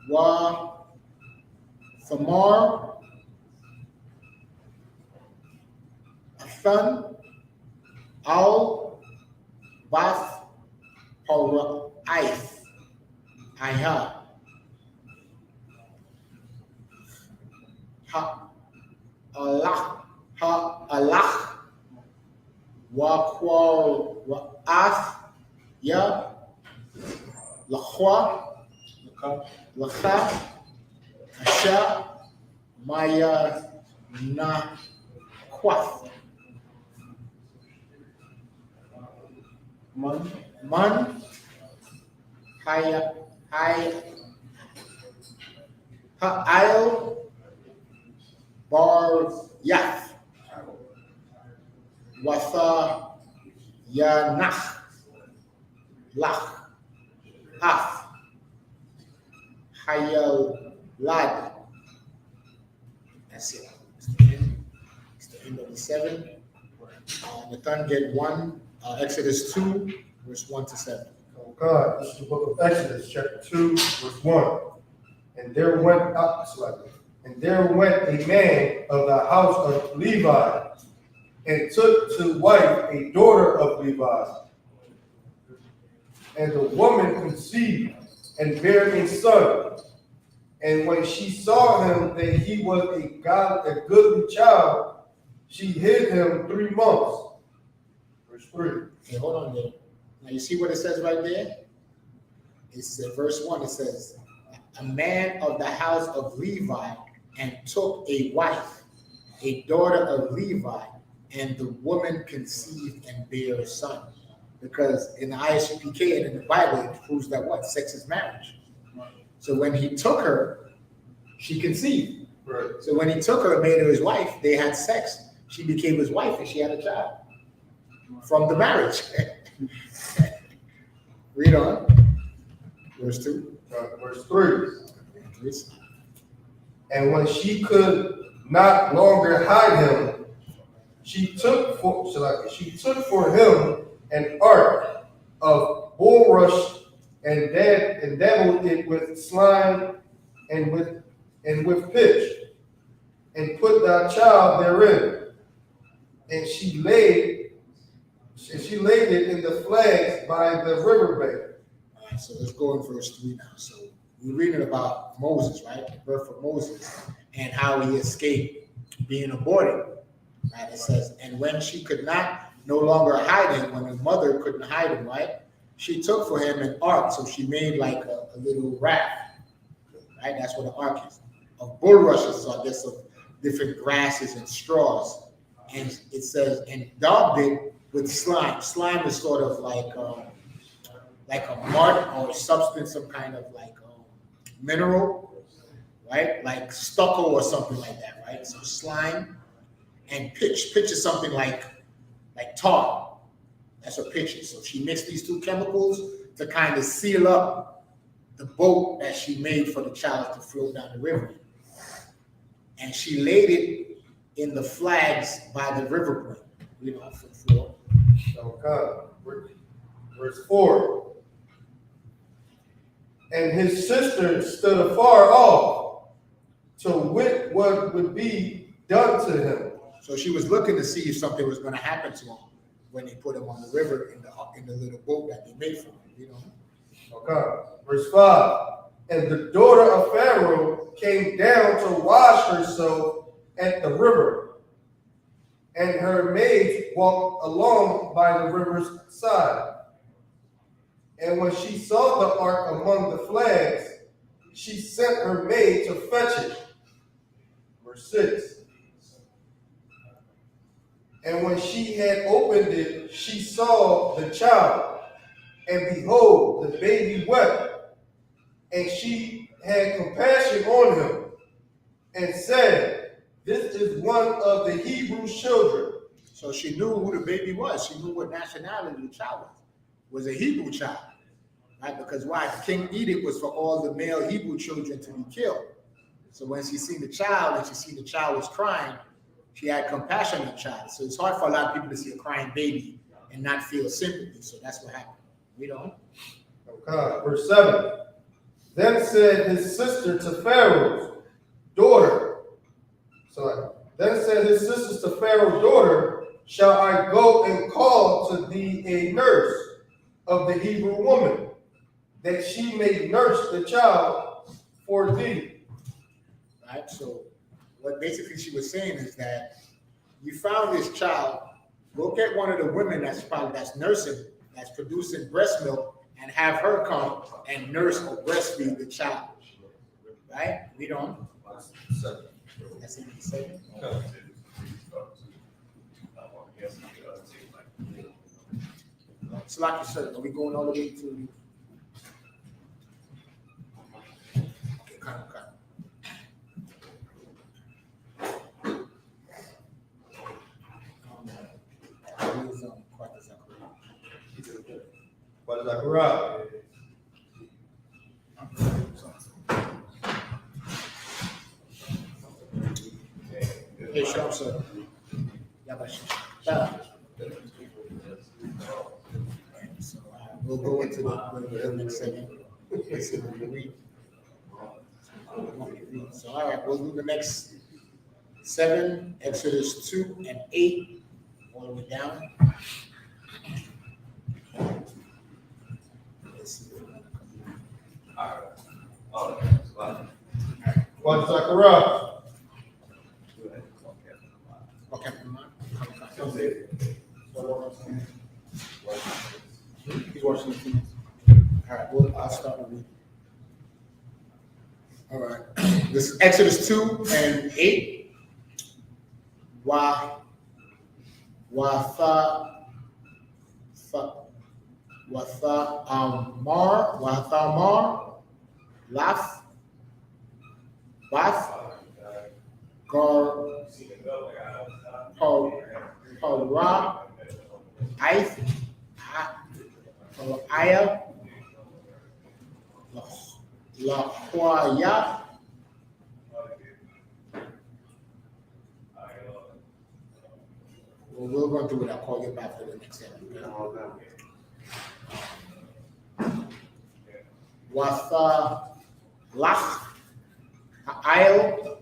Wa Thamar, Athan, Al, Bath, Para'ith, Iha, Ha'alach, Wa'ath, Ya, Lachwa, Lacha, Asha, Maya, Na, Quath, Man, Ha'il, Bar, Yath, Watha, Yanach, Lach, Af, Hayal, Lad. That's it. It's the end of the 7. Nathan get 1. Exodus 2, verse 1 to 7. Oh God, this is the book of Exodus, chapter 2, verse 1. And there went a man of the house of Levi, and took to wife a daughter of Levi. And the woman conceived and bare a son. And when she saw him that he was a goodly child, she hid him 3 months. Verse 3. Okay, hold on there. Now you see what it says right there? It's verse 1. It says, a man of the house of Levi, and took a wife, a daughter of Levi, and the woman conceived and bare a son. Because in the I.S.U.P.K. and in the Bible, it proves that what? Sex is marriage. So when he took her, she conceived. Right. So when he took her and made her his wife, they had sex. She became his wife and she had a child from the marriage. Read on. Verse 2. Verse 3. And when she could not longer hide him, she took for him an ark of bulrush and dabbled it with slime and with pitch, and put thy child therein. And she laid it in the flags by the riverbank. All right, so let's go in verse 3 now. So we're reading about Moses, right? The birth of Moses and how he escaped being aborted. Right? It says, and when she could not no longer hide him, when his mother couldn't hide him, right? She took for him an ark. So she made like a little raft, right? That's what an ark is. Of bulrushes, so I guess of different grasses and straws. And it says, and daubed it with slime. Slime is sort of like a mud or substance, some kind of like mineral, right? Like stucco or something like that, right? So slime and pitch. Pitch is something like tar. That's what pitch is. So she mixed these two chemicals to kind of seal up the boat that she made for the child to float down the river. And she laid it in the flags by the river brink. You know, for 4. Okay. Verse 4. And his sister stood afar off to wit what would be done to him. So she was looking to see if something was going to happen to him when they put him on the river in the little boat that they made for him. You know. Okay. Verse 5. And the daughter of Pharaoh came down to wash herself at the river, and her maids walked along by the river's side. And when she saw the ark among the flags, she sent her maid to fetch it. Verse 6. And when she had opened it, she saw the child, and behold, the baby wept. And she had compassion on him, and said, this is one of the Hebrew children. So she knew who the baby was. She knew what nationality the child was. A Hebrew child. Right? Because why? King Edict was for all the male Hebrew children to be killed. So when she seen the child and she seen the child was crying, she had compassion on the child. So it's hard for a lot of people to see a crying baby and not feel sympathy. So that's what happened. We don't. Okay. Verse 7. Then said his sister to Pharaoh's daughter, Then said his sisters to Pharaoh's daughter, shall I go and call to thee a nurse of the Hebrew woman, that she may nurse the child for thee? Right? So what basically she was saying is that you found this child, go get one of the women that's nursing, that's producing breast milk, and have her come and nurse or breastfeed the child. Right? We don't. That's in the second. So like you said, are we going all the way to? Okay, kind of. What is Zechariah? Hey, sharp, sir. So we'll go into the next segment. So all right, we'll do the next 7, Exodus 2 and 8, all the way down. Let's see. What is Zechariah? Okay, he's watching the film. All right, well, I'll start with reading. All right, this is Exodus 2 and 8. Wathamar, Laf, Bath, Gar, Para, Aya, La Huaya, we'll go through it. I'll call you back for the next episode. Watha Lach Ha'il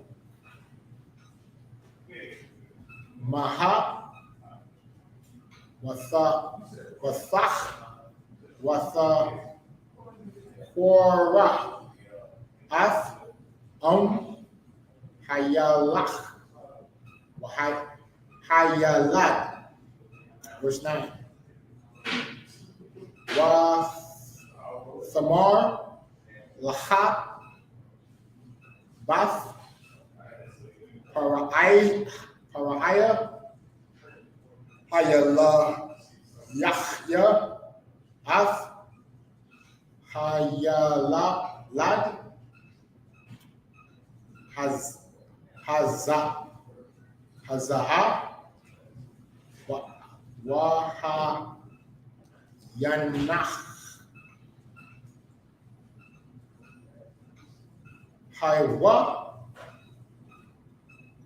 Maha Wathach Watha Hora Ath Hayalach Hayalat. Verse 9. Thamar, Lahat, Bath, Paraiah, Hayala, Yahya, Ath, Hayala, Lad, Hazaha, Waha, Yanach. Haiwa,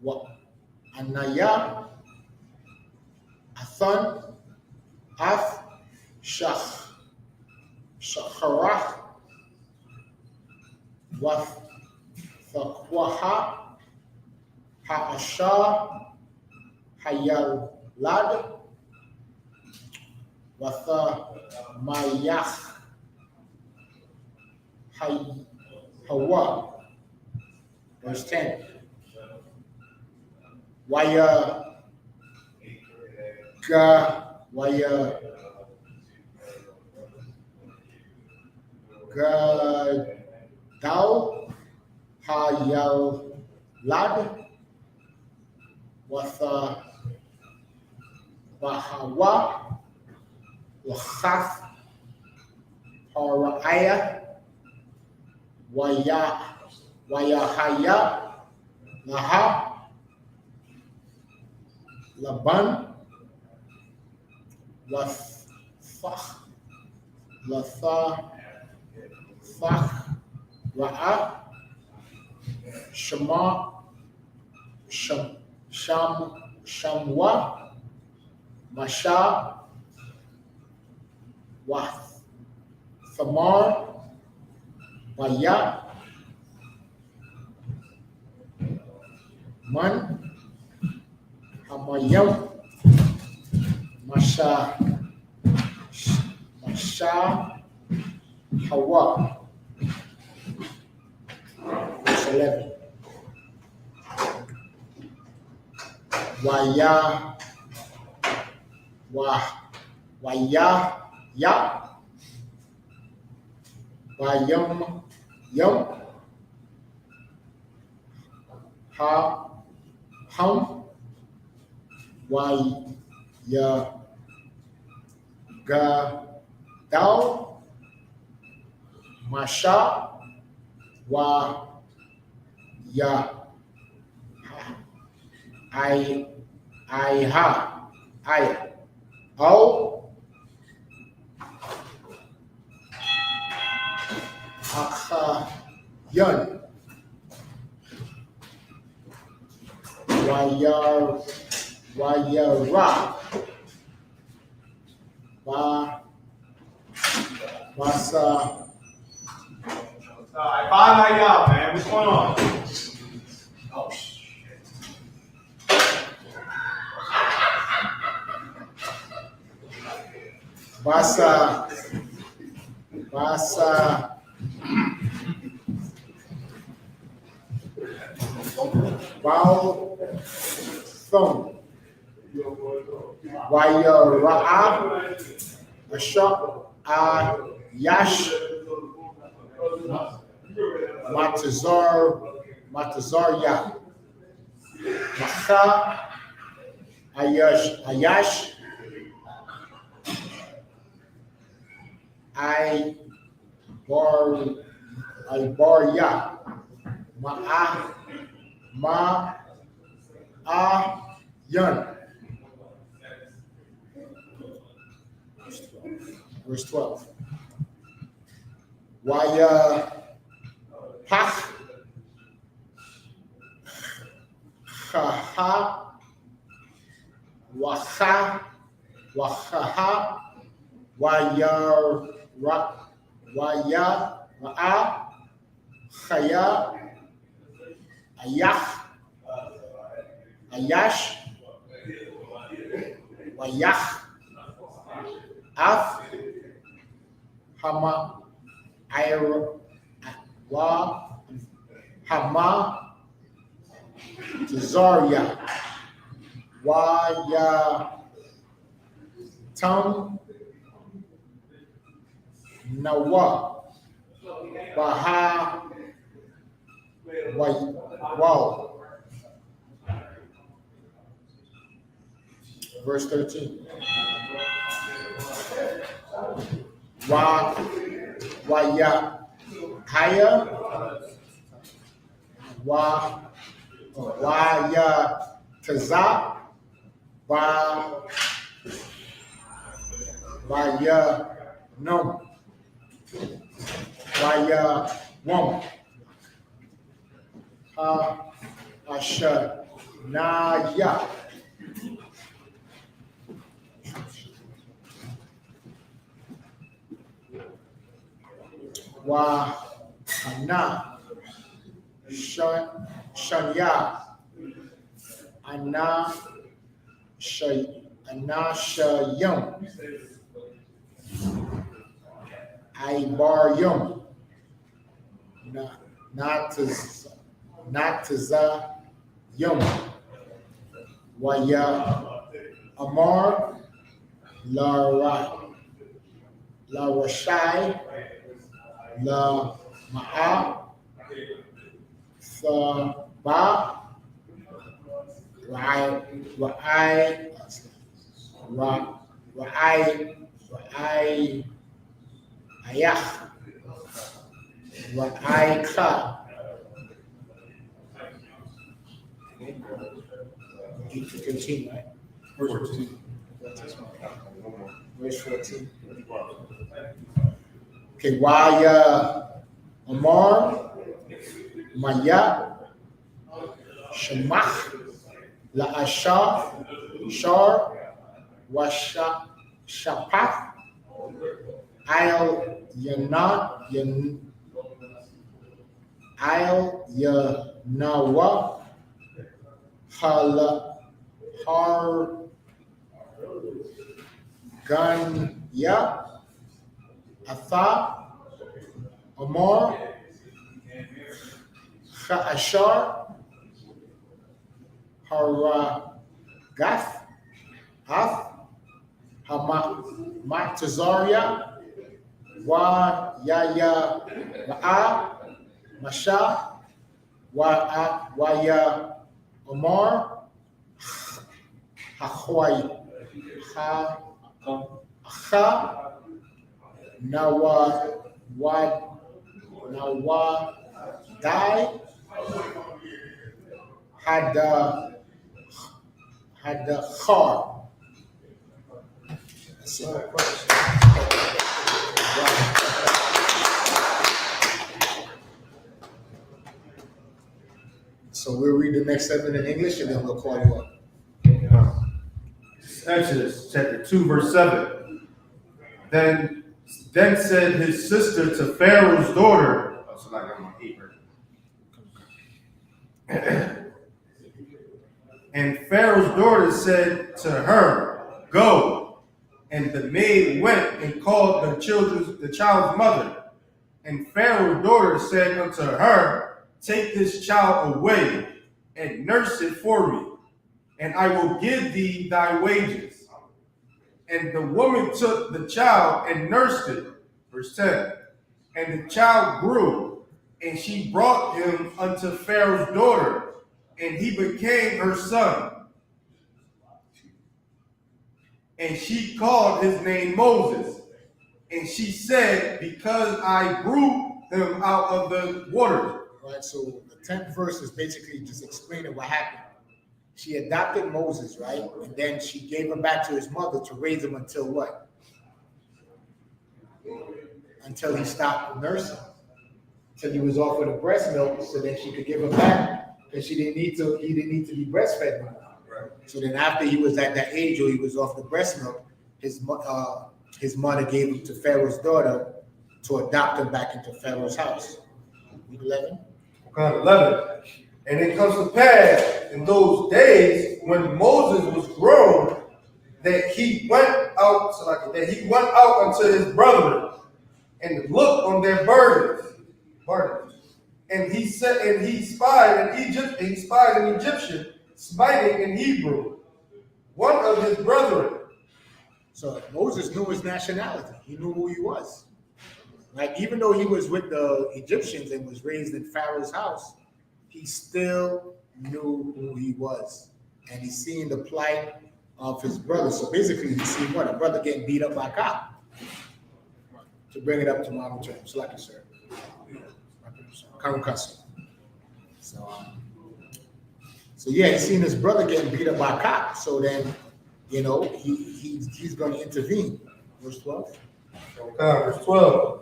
wa Anaya, Athan, Af, Shacharach, Wath, Thakwaha, Ha'ashah, Hayalad, Watha Mayach, Hawa. Verse 10. Waya Gadal Hayal Lad Watha Wahawa Wachaf Haraya Wayahaya Laha Laban Wathach Ra'a Shama Shamwa Masha Wath Thamar Baya Man Hamayam Masha Hawa. Verse 11. Waya ya Bayam Yum Ha Hum Waya Ga Dal Masha Wa Ya I O Yun Wayara Basa. Alright, find that y'all, man. What's going on? Oh, shit. Basa Bao Thumb Wayara Ashok Yash Matazar Macha Ayash Ibarya Yun. Verse 12. Waya Pach Chaha Wacha Wachaha Waya Ra'a Chaya Ayash Wayach Af Hama Hama Tazaria Waya Tam Nawa Baha Wow. Verse 13. Waya Haya Waya Taza Waya Nom Waya Wom Ashanaya. Wahana. Shanya. Anashayum. Ibaryum. Natazayum. Waya Amar. La Rashai. La Ma'a. Ba. Ayach. Ka. You can continue, right? Verse 14. Verse 14. Okay, Waya Amar, Maya, Shemach, La Ashar, Shar, Washa, Shapach, I'll Yanawa, Harganya, Atha, Amar, Ashar, Haragath, Ath, Matazaria, Wa Yaya Ra'a, Masha, Waya Omar, Hachwai, Ha, Nawa, Dai, Hadachar. So we'll read the next 7 in English and then we'll call you up. Exodus chapter 2, verse 7. Then said his sister to Pharaoh's daughter. Oh, so I got my 8 right. And Pharaoh's daughter said to her, Go. And the maid went and called the child's mother. And Pharaoh's daughter said unto her, Take this child away and nurse it for me, and I will give thee thy wages. And the woman took the child and nursed it. Verse 10. And the child grew, and she brought him unto Pharaoh's daughter, and he became her son. And she called his name Moses. And she said, Because I grew him out of the water. Right, so the 10th verse is basically just explaining what happened. She adopted Moses, right? And then she gave him back to his mother to raise him until what? Until he stopped nursing. Until he was off with the breast milk, so then she could give him back, because he didn't need to be breastfed anymore. Right. So then after he was at that age where he was off the breast milk, his mother gave him to Pharaoh's daughter to adopt him back into Pharaoh's house. 11. 11. And it comes to pass in those days when Moses was grown that he went out unto his brethren and looked on their burdens. And he spied an Egyptian smiting an Hebrew, one of his brethren. So Moses knew his nationality. He knew who he was. Like, even though he was with the Egyptians and was raised in Pharaoh's house, he still knew who he was. And he's seeing the plight of his brother. So basically, he's seeing what? A brother getting beat up by a cop. To bring it up to modern terms, like I said. So yeah, he's seen his brother getting beat up by a cop. So then, he's going to intervene. Verse 12. Verse 12.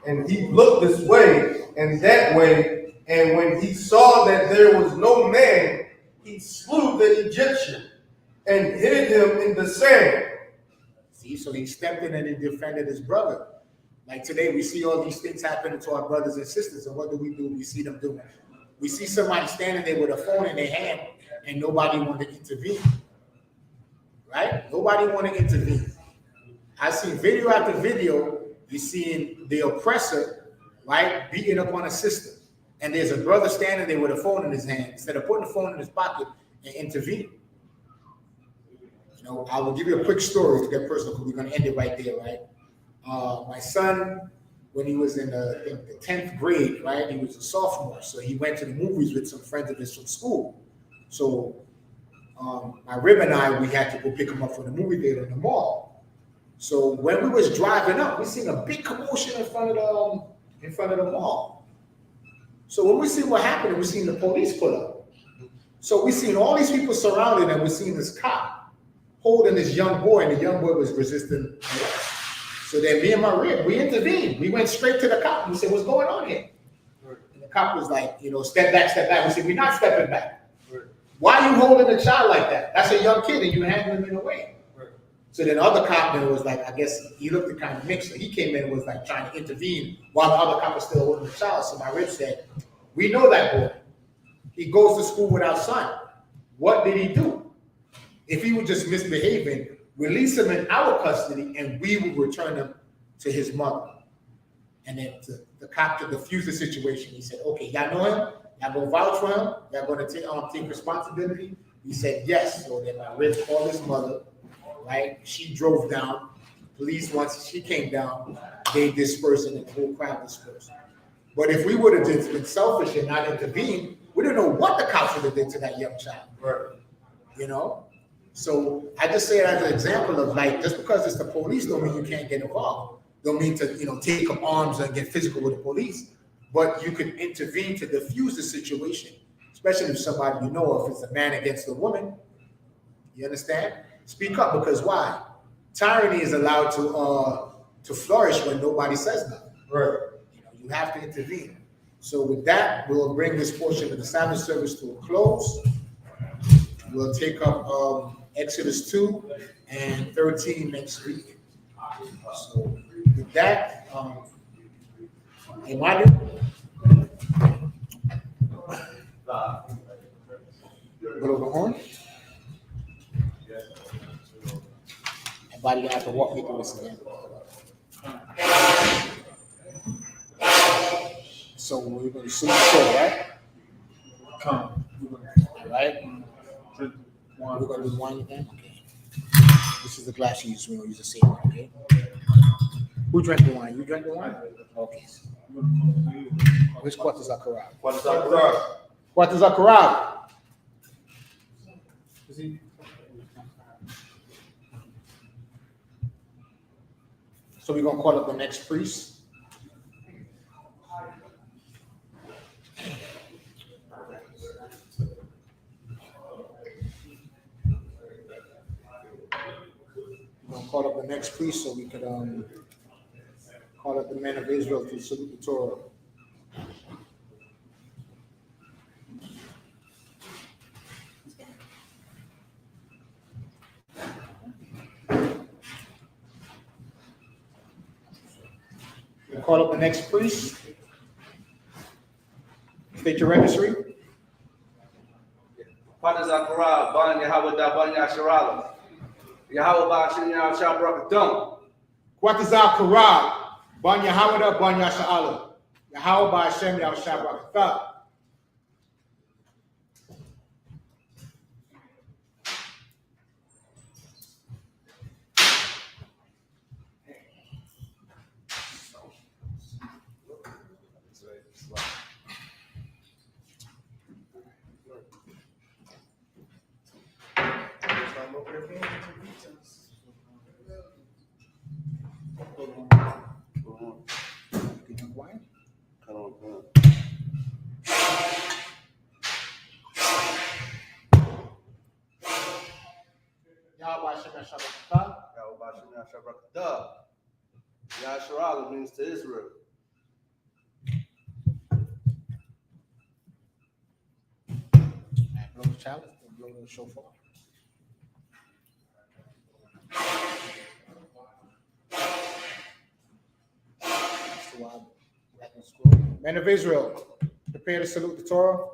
And he looked this way and that way, And when he saw that there was no man, he slew the Egyptian and hid him in the sand. See, so he stepped in and he defended his brother. Like today, we see all these things happening to our brothers and sisters, and what do? We see them doing. We see somebody standing there with a phone in their hand, and nobody want to intervene. Right? Nobody want to intervene. I see video after video. You're seeing the oppressor, right, beating up on a sister, and there's a brother standing there with a phone in his hand instead of putting the phone in his pocket and intervene. You know, I will give you a quick story to get personal because we're going to end it right there, right? My son, when he was in the 10th grade, right, he was a sophomore, so he went to the movies with some friends of his from school. So my rib and I, we had to go pick him up from the movie theater in the mall. So when we was driving up, we seen a big commotion in front of the mall. So when we see what happened, we seen the police pull up. So we seen all these people surrounded, and we seen this cop holding this young boy, and the young boy was resisting arrest. So then me and my rib, we intervened. We went straight to the cop and we said, "What's going on here?" And the cop was like, you know, "Step back, step back." We said, "We're not stepping back. Why are you holding a child like that? That's a young kid and you handling him in a way." So then the other cop then was like, I guess he looked kind of mixed. So he came in and was like trying to intervene while the other cop was still holding the child. So my rib said, "We know that boy. He goes to school with our son. What did he do? If he was just misbehaving, release him in our custody and we will return him to his mother." And then the cop to defuse the situation, he said, "Okay, y'all know him? Y'all gonna vouch for him? Y'all gonna take responsibility?" He said, "Yes." So then my rib called his mother, right? She drove down. Police, once she came down, they dispersed and the whole crowd dispersed. But if we would have just been selfish and not intervened, we don't know what the cops would have did to that young child. Right. You know? So I just say it as an example of like, just because it's the police don't mean you can't get involved. Don't mean to, you know, take up arms and get physical with the police. But you can intervene to diffuse the situation, especially if somebody you know, if it's a man against a woman. You understand? Speak up, because why? Tyranny is allowed to flourish when nobody says nothing. Right. You know, you have to intervene. So with that, we'll bring this portion of the Sabbath service to a close. We'll take up Exodus 2 and 13 next week. So with that, Emmanuel. Blow the horn. Everybody gonna have to walk me through this again. So we're going to sing the show, right? Come. Right? Drink We're going to do wine again? Okay. This is the glass you use. We're going to use the same one, okay? Who drank the wine? You drank the wine? Okay. Which quarters are correct? What's up, bro? Quarters are correct. So we're going to call up the next priest. We're going to call up the next priest so we could call up the men of Israel to salute the Torah. We'll call up the next priest. State your registry. Father Zachariah, Ban Yahweh da Ban Yasharala. Yahweh Bashin Yah Shabrakadum. Quatazal Karab, Ban Yahawada, Ban Yasha'ala. Yahweh by Hashem Yah Shabrakatha. Yahweh Hashem Yah Shabrakatha. Yahweh Bashin Yah Shabrakadum. Yasharala means to Israel. Blow the chalice, blow the shofar. Men of Israel, prepare to salute the Torah.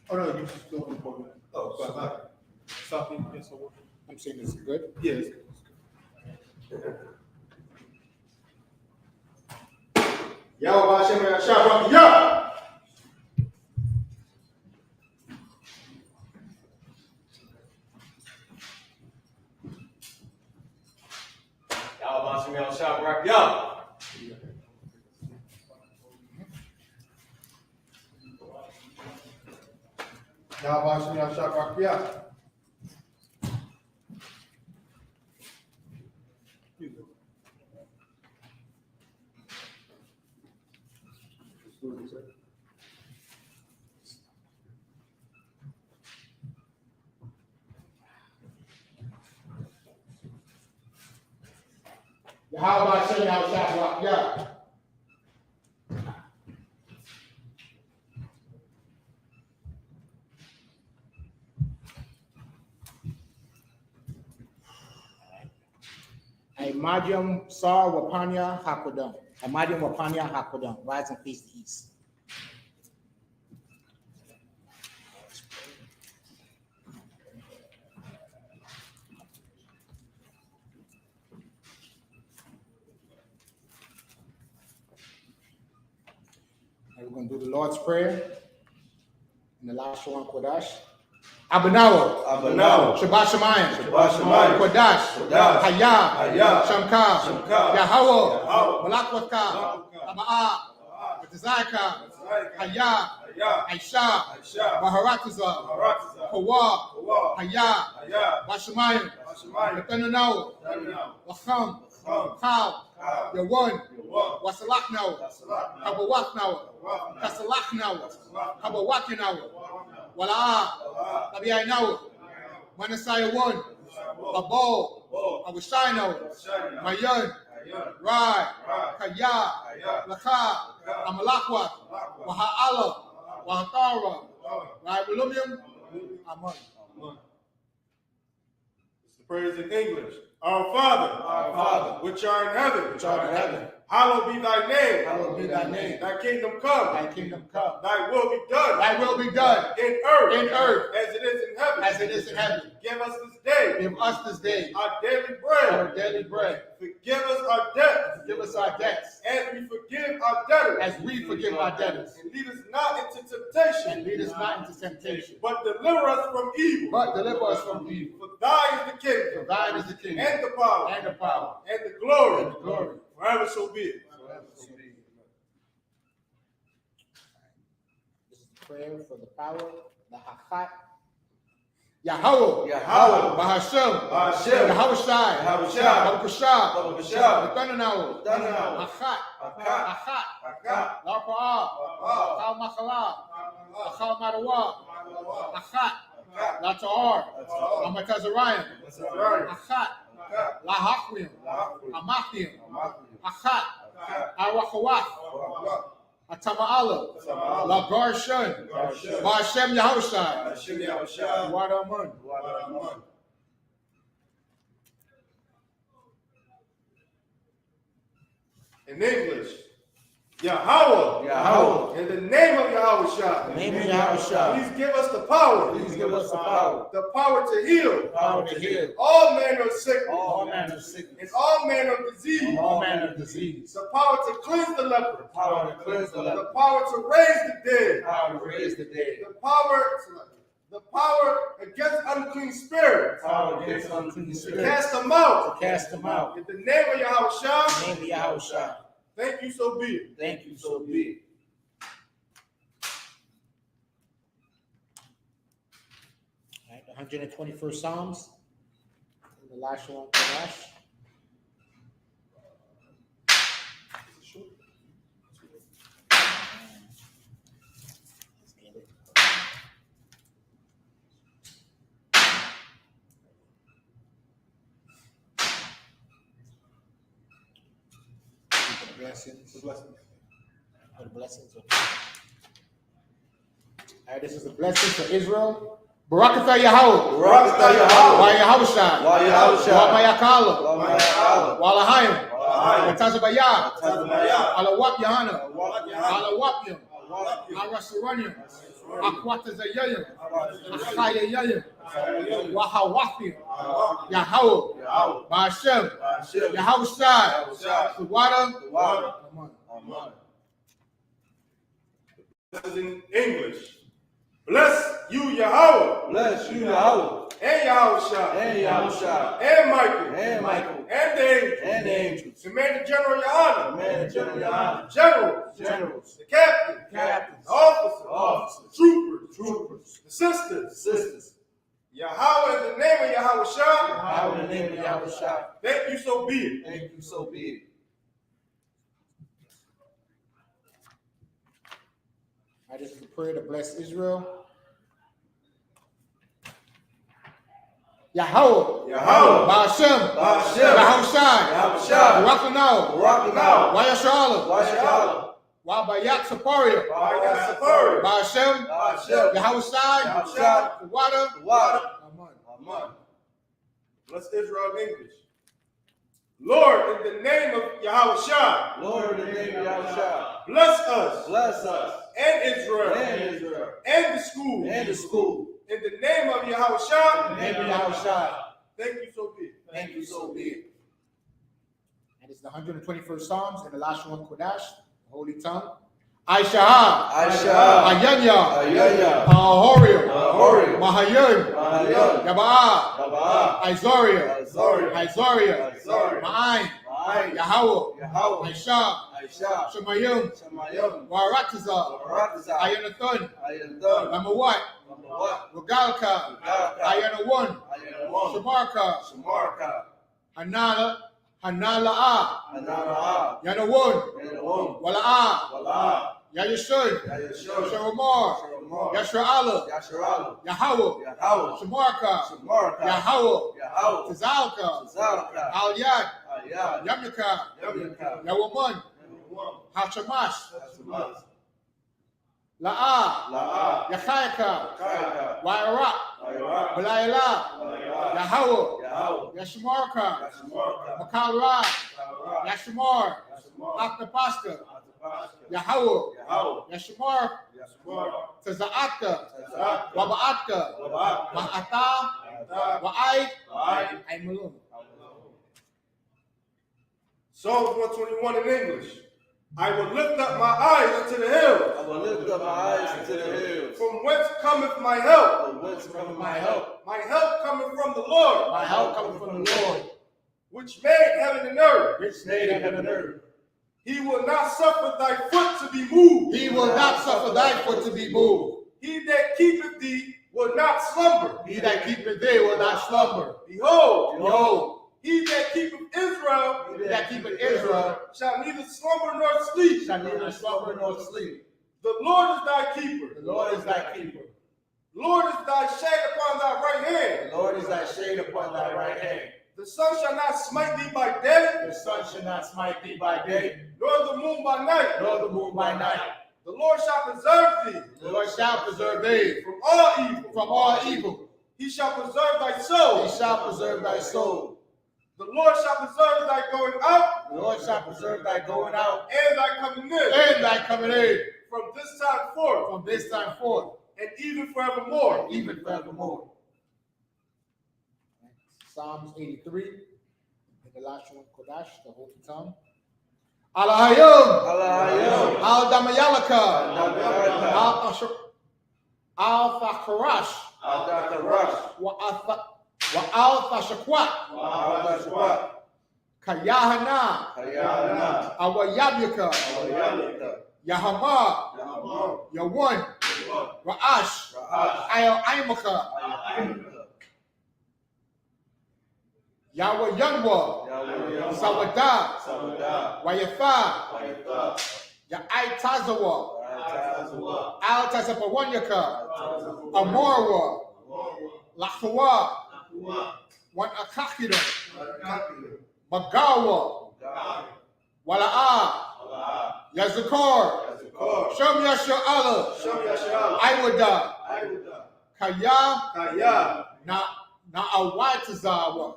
Oh, no, you still on the board. Oh, sorry. Yes, I will. I'm saying this is good. Yes. Yahweh Hashem Yahshua, Yah! Yahweh Hashem Yahshua, Yah! Yahweh Hashem Yahshua, Yah! Yahweh Hashem Yahshua, Yah. Imadium Sar Wapanya Hakodam. Imadium Wapanya Hakodam. Rise and face the east. And we're going to do the Lord's Prayer in the last one, Kodash. Abanawa, Shabbat Shemayim, Kodash, Hayah, Shamka, Yahweh, Malakwaka, Abaa, B'tazayka, Hayah, Aisha, Baharatiza, Hawa, Hayah, Bashemayim, Betananawa, Wacham, Chal, Yawan, Wasalachnawa, Habawachnawa, Kasalachnawa, Habawachnawa, Wala, Tabiainawa, Manasaya one, Babo, Awashino, Mayan, Rai, Kaya, Laka, Amalakwa, Waha'ala, Wahatara, Rai William, Aman. Praise in English. Our Father, which art in heaven, hallowed be thy name. Thy kingdom come. Thy will be done. In earth. As it is in heaven. Give us this day. Our daily bread. Forgive us our debts. As we forgive our debtors. And lead us not into temptation. But deliver us from evil. For thine is the kingdom. And the power. And the glory. Forever so be it. This is the prayer for the power, the Hachat. Yahweh, Bahashem, Yahweh Shai, Yahweh Kashab, Betananawa, Hachat, La'Pa'ah, Achal Machala, Achal Marawa, Hachat, La'Ta'ar, Amatazarayim, Hachat, Lahachrim, Amachim, Hachat, Awachawach, Atama'ala, Lagarshun, Ba'ashem Yahushai, Wadamun. In English, Yahweh. In the name of Yahushua. Please give us the power. The power to heal. All manner of sickness. And all manner of disease. The power to cleanse the leper. The power to raise the dead. The power against unclean spirits. To cast them out. In the name of Yahushua. Thank you, so be it. All right, the 121st Psalms. The last one, Kodash. blessings. The blessings. For the blessings. All right, this is a blessing for Israel. Barakatah Yahweh. Barakatah Yahweh. Wa Yahushai. Wa Yahushai. Wa Mayakala. Wa Mayakala. Wa Lahayim. Wa Tazabaya. Tazabaya. Ala Yahanna. Wa Yahanna. Ala Wapyam. Wa Arasaranyam. Akwatazayayim. Achayayayim. Wahawafim. Yahweh. Ba'ashem. Yahushai. The water. Amen. This is in English. Bless you, Yahweh. Bless you, Yahweh. And Yahushua. And Yahushua. And Michael. And Michael. And the angels. And the angels. Commander General Yohanna. Commander General Yohanna. Generals. Generals. The captains. Captains. The officers. Officers. Troopers. Troopers. The sisters. Sisters. Yahweh in the name of Yahushua. Yahweh in the name of Yahushua. Thank you, so be it. Thank you, so be it. I just pray to bless Israel. Yahweh. Yahweh. Ba'ashem. Ba'ashem. Yahushai. Yahushua. Barakano. Barakano. Wa Yashala. Wa Yashala. Wa Bayat Saparia. Wa Yasapari. Ba'ashem. Ba'ashem. Yahushai. Yahushai. The water. The water. Amen. Amen. Bless Israel in English. Lord, in the name of Yahushua. Lord, in the name of Yahushua. Bless us. Bless us. And Israel. And Israel. And the school. And the school. In the name of In Yahushua. the name of Yahushua. Thank you, so be it. Thank you, so be it. And it's the 121st Psalms in the last one, Kodash, the holy tongue. I.S.U.P.K. I.S.U.P.K. Ayanya. Ayanya. Ahorium. Ahorium. Mahayim. Mahayim. Yaba'a. Yaba'a. Izoria. Izoria. Izoria. Izoria. Ma'ayin. Ma'ayin. Yahweh. Yahweh. Aisha. Aisha. Shemayim. Shemayim. Waratiza. Waratiza. Ayanathon. Ayanathon. Number what? Number what? Regalka. Regalka. Ayanawan. Ayanawan. Shamarka. Shamarka. Hanala. Hanala'a. Hanala'a. Yanawun. Yanawun. Wala'a. Wala'a. Yayashun. Yayashun. Sharamar. Sharamar. Yashra'ala. Yashra'ala. Yahweh. Yahweh. Shamarka. Shamarka. Yahweh. Yahweh. Tazalka. Tazalka. Al-Yad. Al-Yad. Yamyaka. Yamyaka. Yawaman. Yawaman. Hashamash. Hashamash. La'a. La'a. Yachayaka. Yachayaka. Wa'ira. Wa'ira. Balayla. Balayla. Yahweh. Yahweh. Yashmarka. Yashmarka. Makalra. Makalra. Yashmar. Yashmar. Aktapashka. Atapashka. Yahweh. Yahweh. Yashmar. Yashmar. Taza'atka. Taza'atka. Waba'atka. Waba'atka. Ma'ata. Ma'ata. Wa'ai. Wa'ai. Aymalum. Psalms 121 in English. I will lift up my eyes unto the hills. I will lift up my eyes into the hills. From whence cometh my help? From whence cometh my help? My help cometh from the Lord, My help coming from the Lord, which made heaven and earth. Which made heaven and earth. He will not suffer thy foot to be moved. He will not suffer thy foot to be moved. He that keepeth thee will not slumber. He that keepeth thee will not slumber. Behold, Behold, he that keepeth Israel he that keepeth Israel shall neither slumber nor sleep. shall neither slumber nor sleep. The Lord is thy keeper. The Lord is thy keeper. The Lord is thy shade upon thy right hand. The Lord is thy shade upon thy right hand. The sun shall not smite thee by day, The sun shall not smite thee by day, nor the moon by night. nor the moon by night. The Lord shall preserve thee The Lord shall preserve thee from all evil. from all evil. He shall preserve thy He soul. shall preserve thy soul. The Lord shall preserve thy going out The Lord shall preserve thy going out and thy coming in and thy coming in from this time forth from this time forth, and even forevermore. even forevermore. Psalms 83, in the last one, Kodash, the holy tongue. Alahayim, Alahayim. Al-Damayalaka, Al-Thakarash, Al-Dakarash. Al-Thashakwat, Al-Dakarash. Kayahana, Ayana. Awayabika, Ayana. Yahama, Yahama. Yawan, Ra'ash, Ra'ash. Ayamaka, Ayana. Yahweh Yanwa, Yahweh. Sawada, Sawada. Wayafa, Wayata. Ya'ai Tazawa, Wayatazawa. Al Tazapawanyaka, Amorwa, Lachawa, Wan Akakida, Magawa, Wala'ah. Yazakor. Shem Yasha'Allah. I Kaya. Na'awatizawa.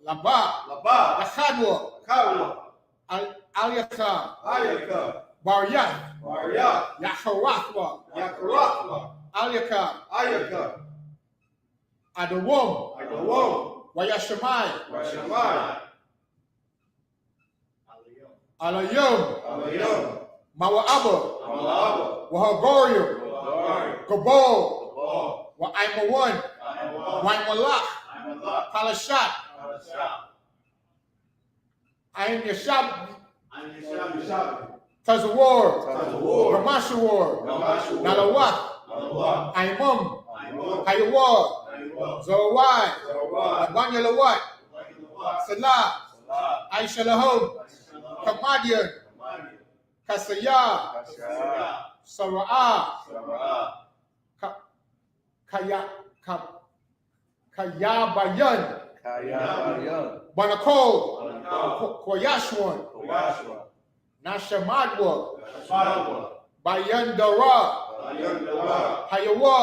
Laba. Yachadwa. Al-Yaka. Baryath. Yacharathwa. Al-Yaka. Adawum. Wayashamai. Alayum. Mawa'aba. Wahagorium. Gabal. Wa'aimawan. Waimalach. Palashat. I.S.U.P.K. Tazawar. Ramashawar. Nalawath. Aimum. Hayawar. Zawai. Abanyalawat. Salah. Aishalahum. Kamadian. Kasaya. Sara'ah. Kayabayan. Banakol. Koyashwan. Nashamadwa. Bayandara. Hayawa.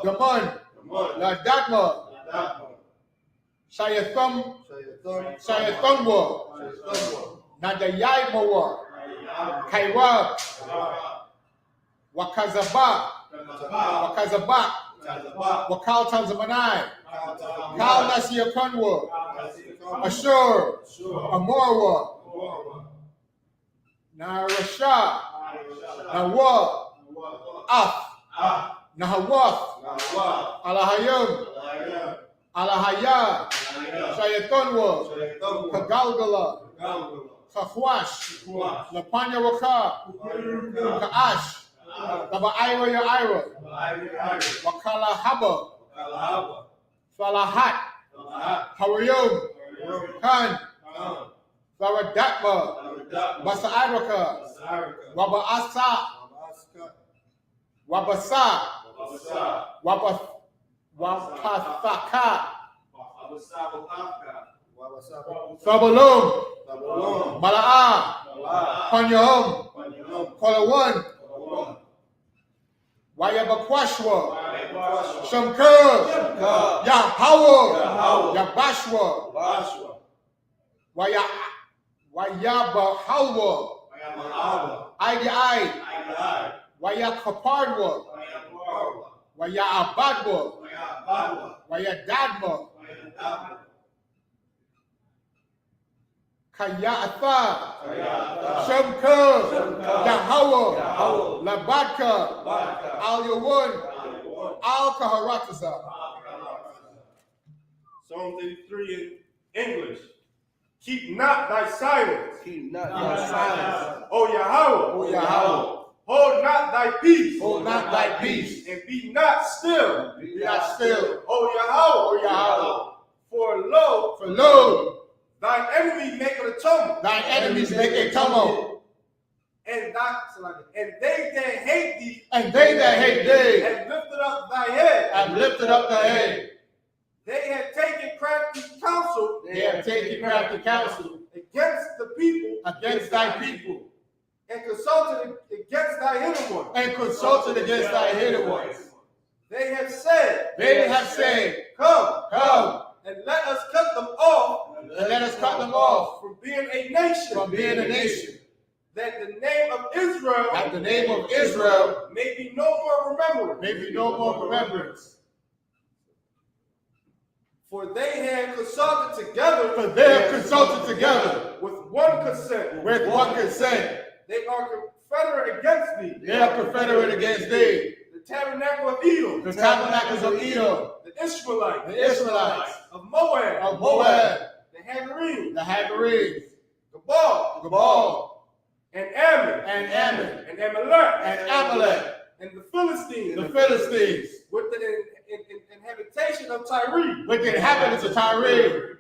Daman. Ladakma. Shayathumwa. Nadayaimawa. Kairab. Wakazabak. Wakal Tanzamanai. Kal Nasiya Kunwa. Ashur. Amorwa. Narasha. Nawa. Nahawath. Alahayum. Alahaya. Shayathunwa. Kagalgala. Kakhwash. Lapanya Waka. Kaash. Laba Ira. Wakala Haba. Falahat. Hawayum. Khan. Faradatma. Basa'iraka. Waba'asa. Wabasa. Wapathaka. Sabalum. Mala'ah. Panyahum. Kolawan. Wayabakwashwa. Shamkur. Yahawah. Yabashwa. Wayabahalwa. Idi. Wayakapadwa. Wayabadwa. Wayadadma. Kayatha. Shamkur. Yahawah. Labadka. Al-Yawun. Al-Kaharataza. Psalm 33 in English. Keep not thy silence. O Yahweh. Hold not thy peace. And be not still. O Yahweh. For lo, thine enemy maketh a tumult. Thine enemies make a tumult. And they that hate thee. Have lifted up thy head. head. They have taken crafty counsel. Against the people. Against thy people. And consulted against thy hidden ones. They have said. Come. And let us cut them off. From being a nation. That the name of Israel. May be no more remembrance. For they have consulted together. With one consent. They are confederate against thee. The tabernacles of Edom. The Israelites. Of Moab. The Hagarenes. Gabal. And Ammon. And Amalek. And the Philistines. With the habitation of Tyre.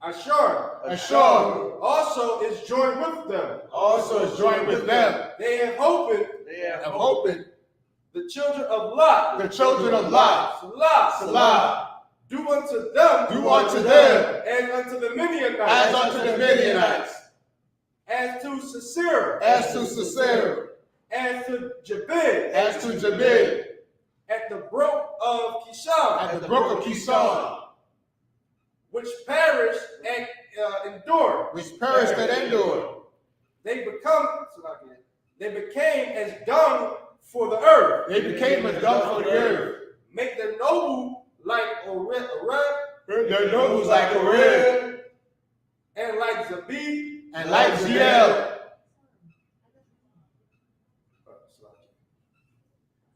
Ashur also is joined with them. They have opened the children of Lot. Salah. Do unto them. Do unto them. As unto the Midianites. As unto the Midianites. As to Sisera. As to Sisera. As to Jabin. As to Jabin. At the brook of Kishon. At the brook of Kishon. Which perished and endured. Which perished and endured. They became as dung for the earth. They became as dung for the earth. Make them noble like a red. Their nobles like a red. And like Zabib. And like Ziel.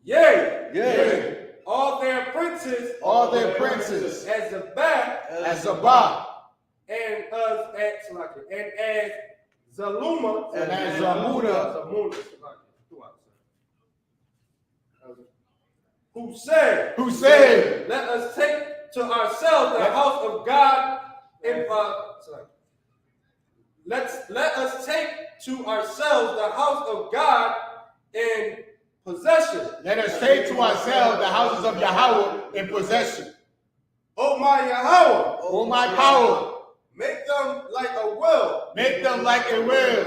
Yea. Yea. All their princes. All their princes. As a bat. As a bat. And as Zaluma. And as Zamuna. Who said? Who said? Let us take to ourselves the house of God in let us take to ourselves the house of God in possession. Let us take to ourselves the houses of Yahweh in possession. O my Yahweh. O my power. Make them like a well. Make them like a well.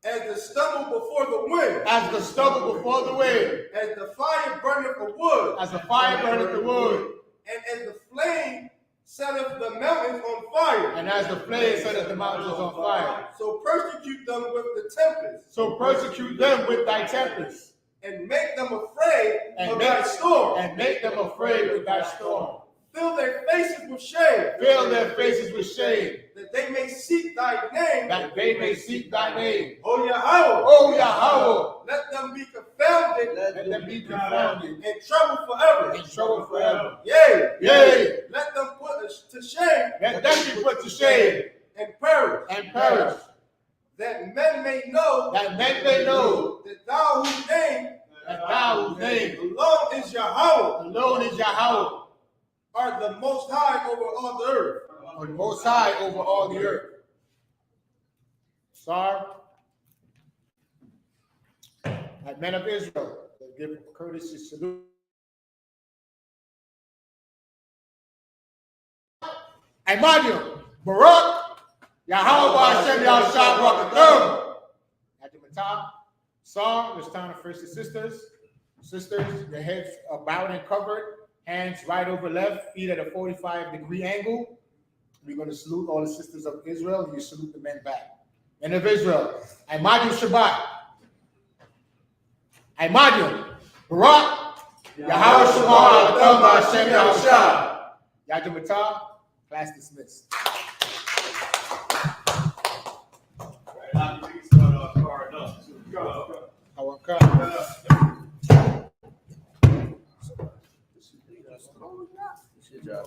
As the stubble before the wind. As the stubble before the wind. As the fire burneth the wood. As the fire burneth the wood. And as the flame setteth the mountains on fire. And as the flame setteth the mountains on fire. So persecute them with the tempest. So persecute them with thy tempest. And make them afraid of thy storm. And make them afraid with thy storm. Fill their faces with shame. Fill their faces with shame. That they may seek thy name. That they may seek thy name. O Yahweh. O Yahweh. Let them be confounded. Let them be confounded. In trouble forever. In trouble forever. Yea. Yea. Let them put to shame. Let them be put to shame. And perish. And perish. That men may know. That men may know. That thou whose name. That thou whose name. Alone is Yahweh. Alone is Yahweh. Are the most high over all the earth. Are the most high over all the earth. Sorry. Like men of Israel, they give courtesy salute. Emmanuel, Barak, Yahweh Hashem Yahshua Barakatum. At the Matah, Song, it's time to first the sisters. Sisters, your heads are bowed and covered. Hands right over left, feet at a 45-degree angle. We're going to salute all the sisters of Israel. You salute the men back. Men of Israel, I.S.U.P.K. Shabbat. I.S.U.P.K. Barak, Yahweh Shema, Adam, Hashem, Yahushua. Yajamata, class dismissed. Good job.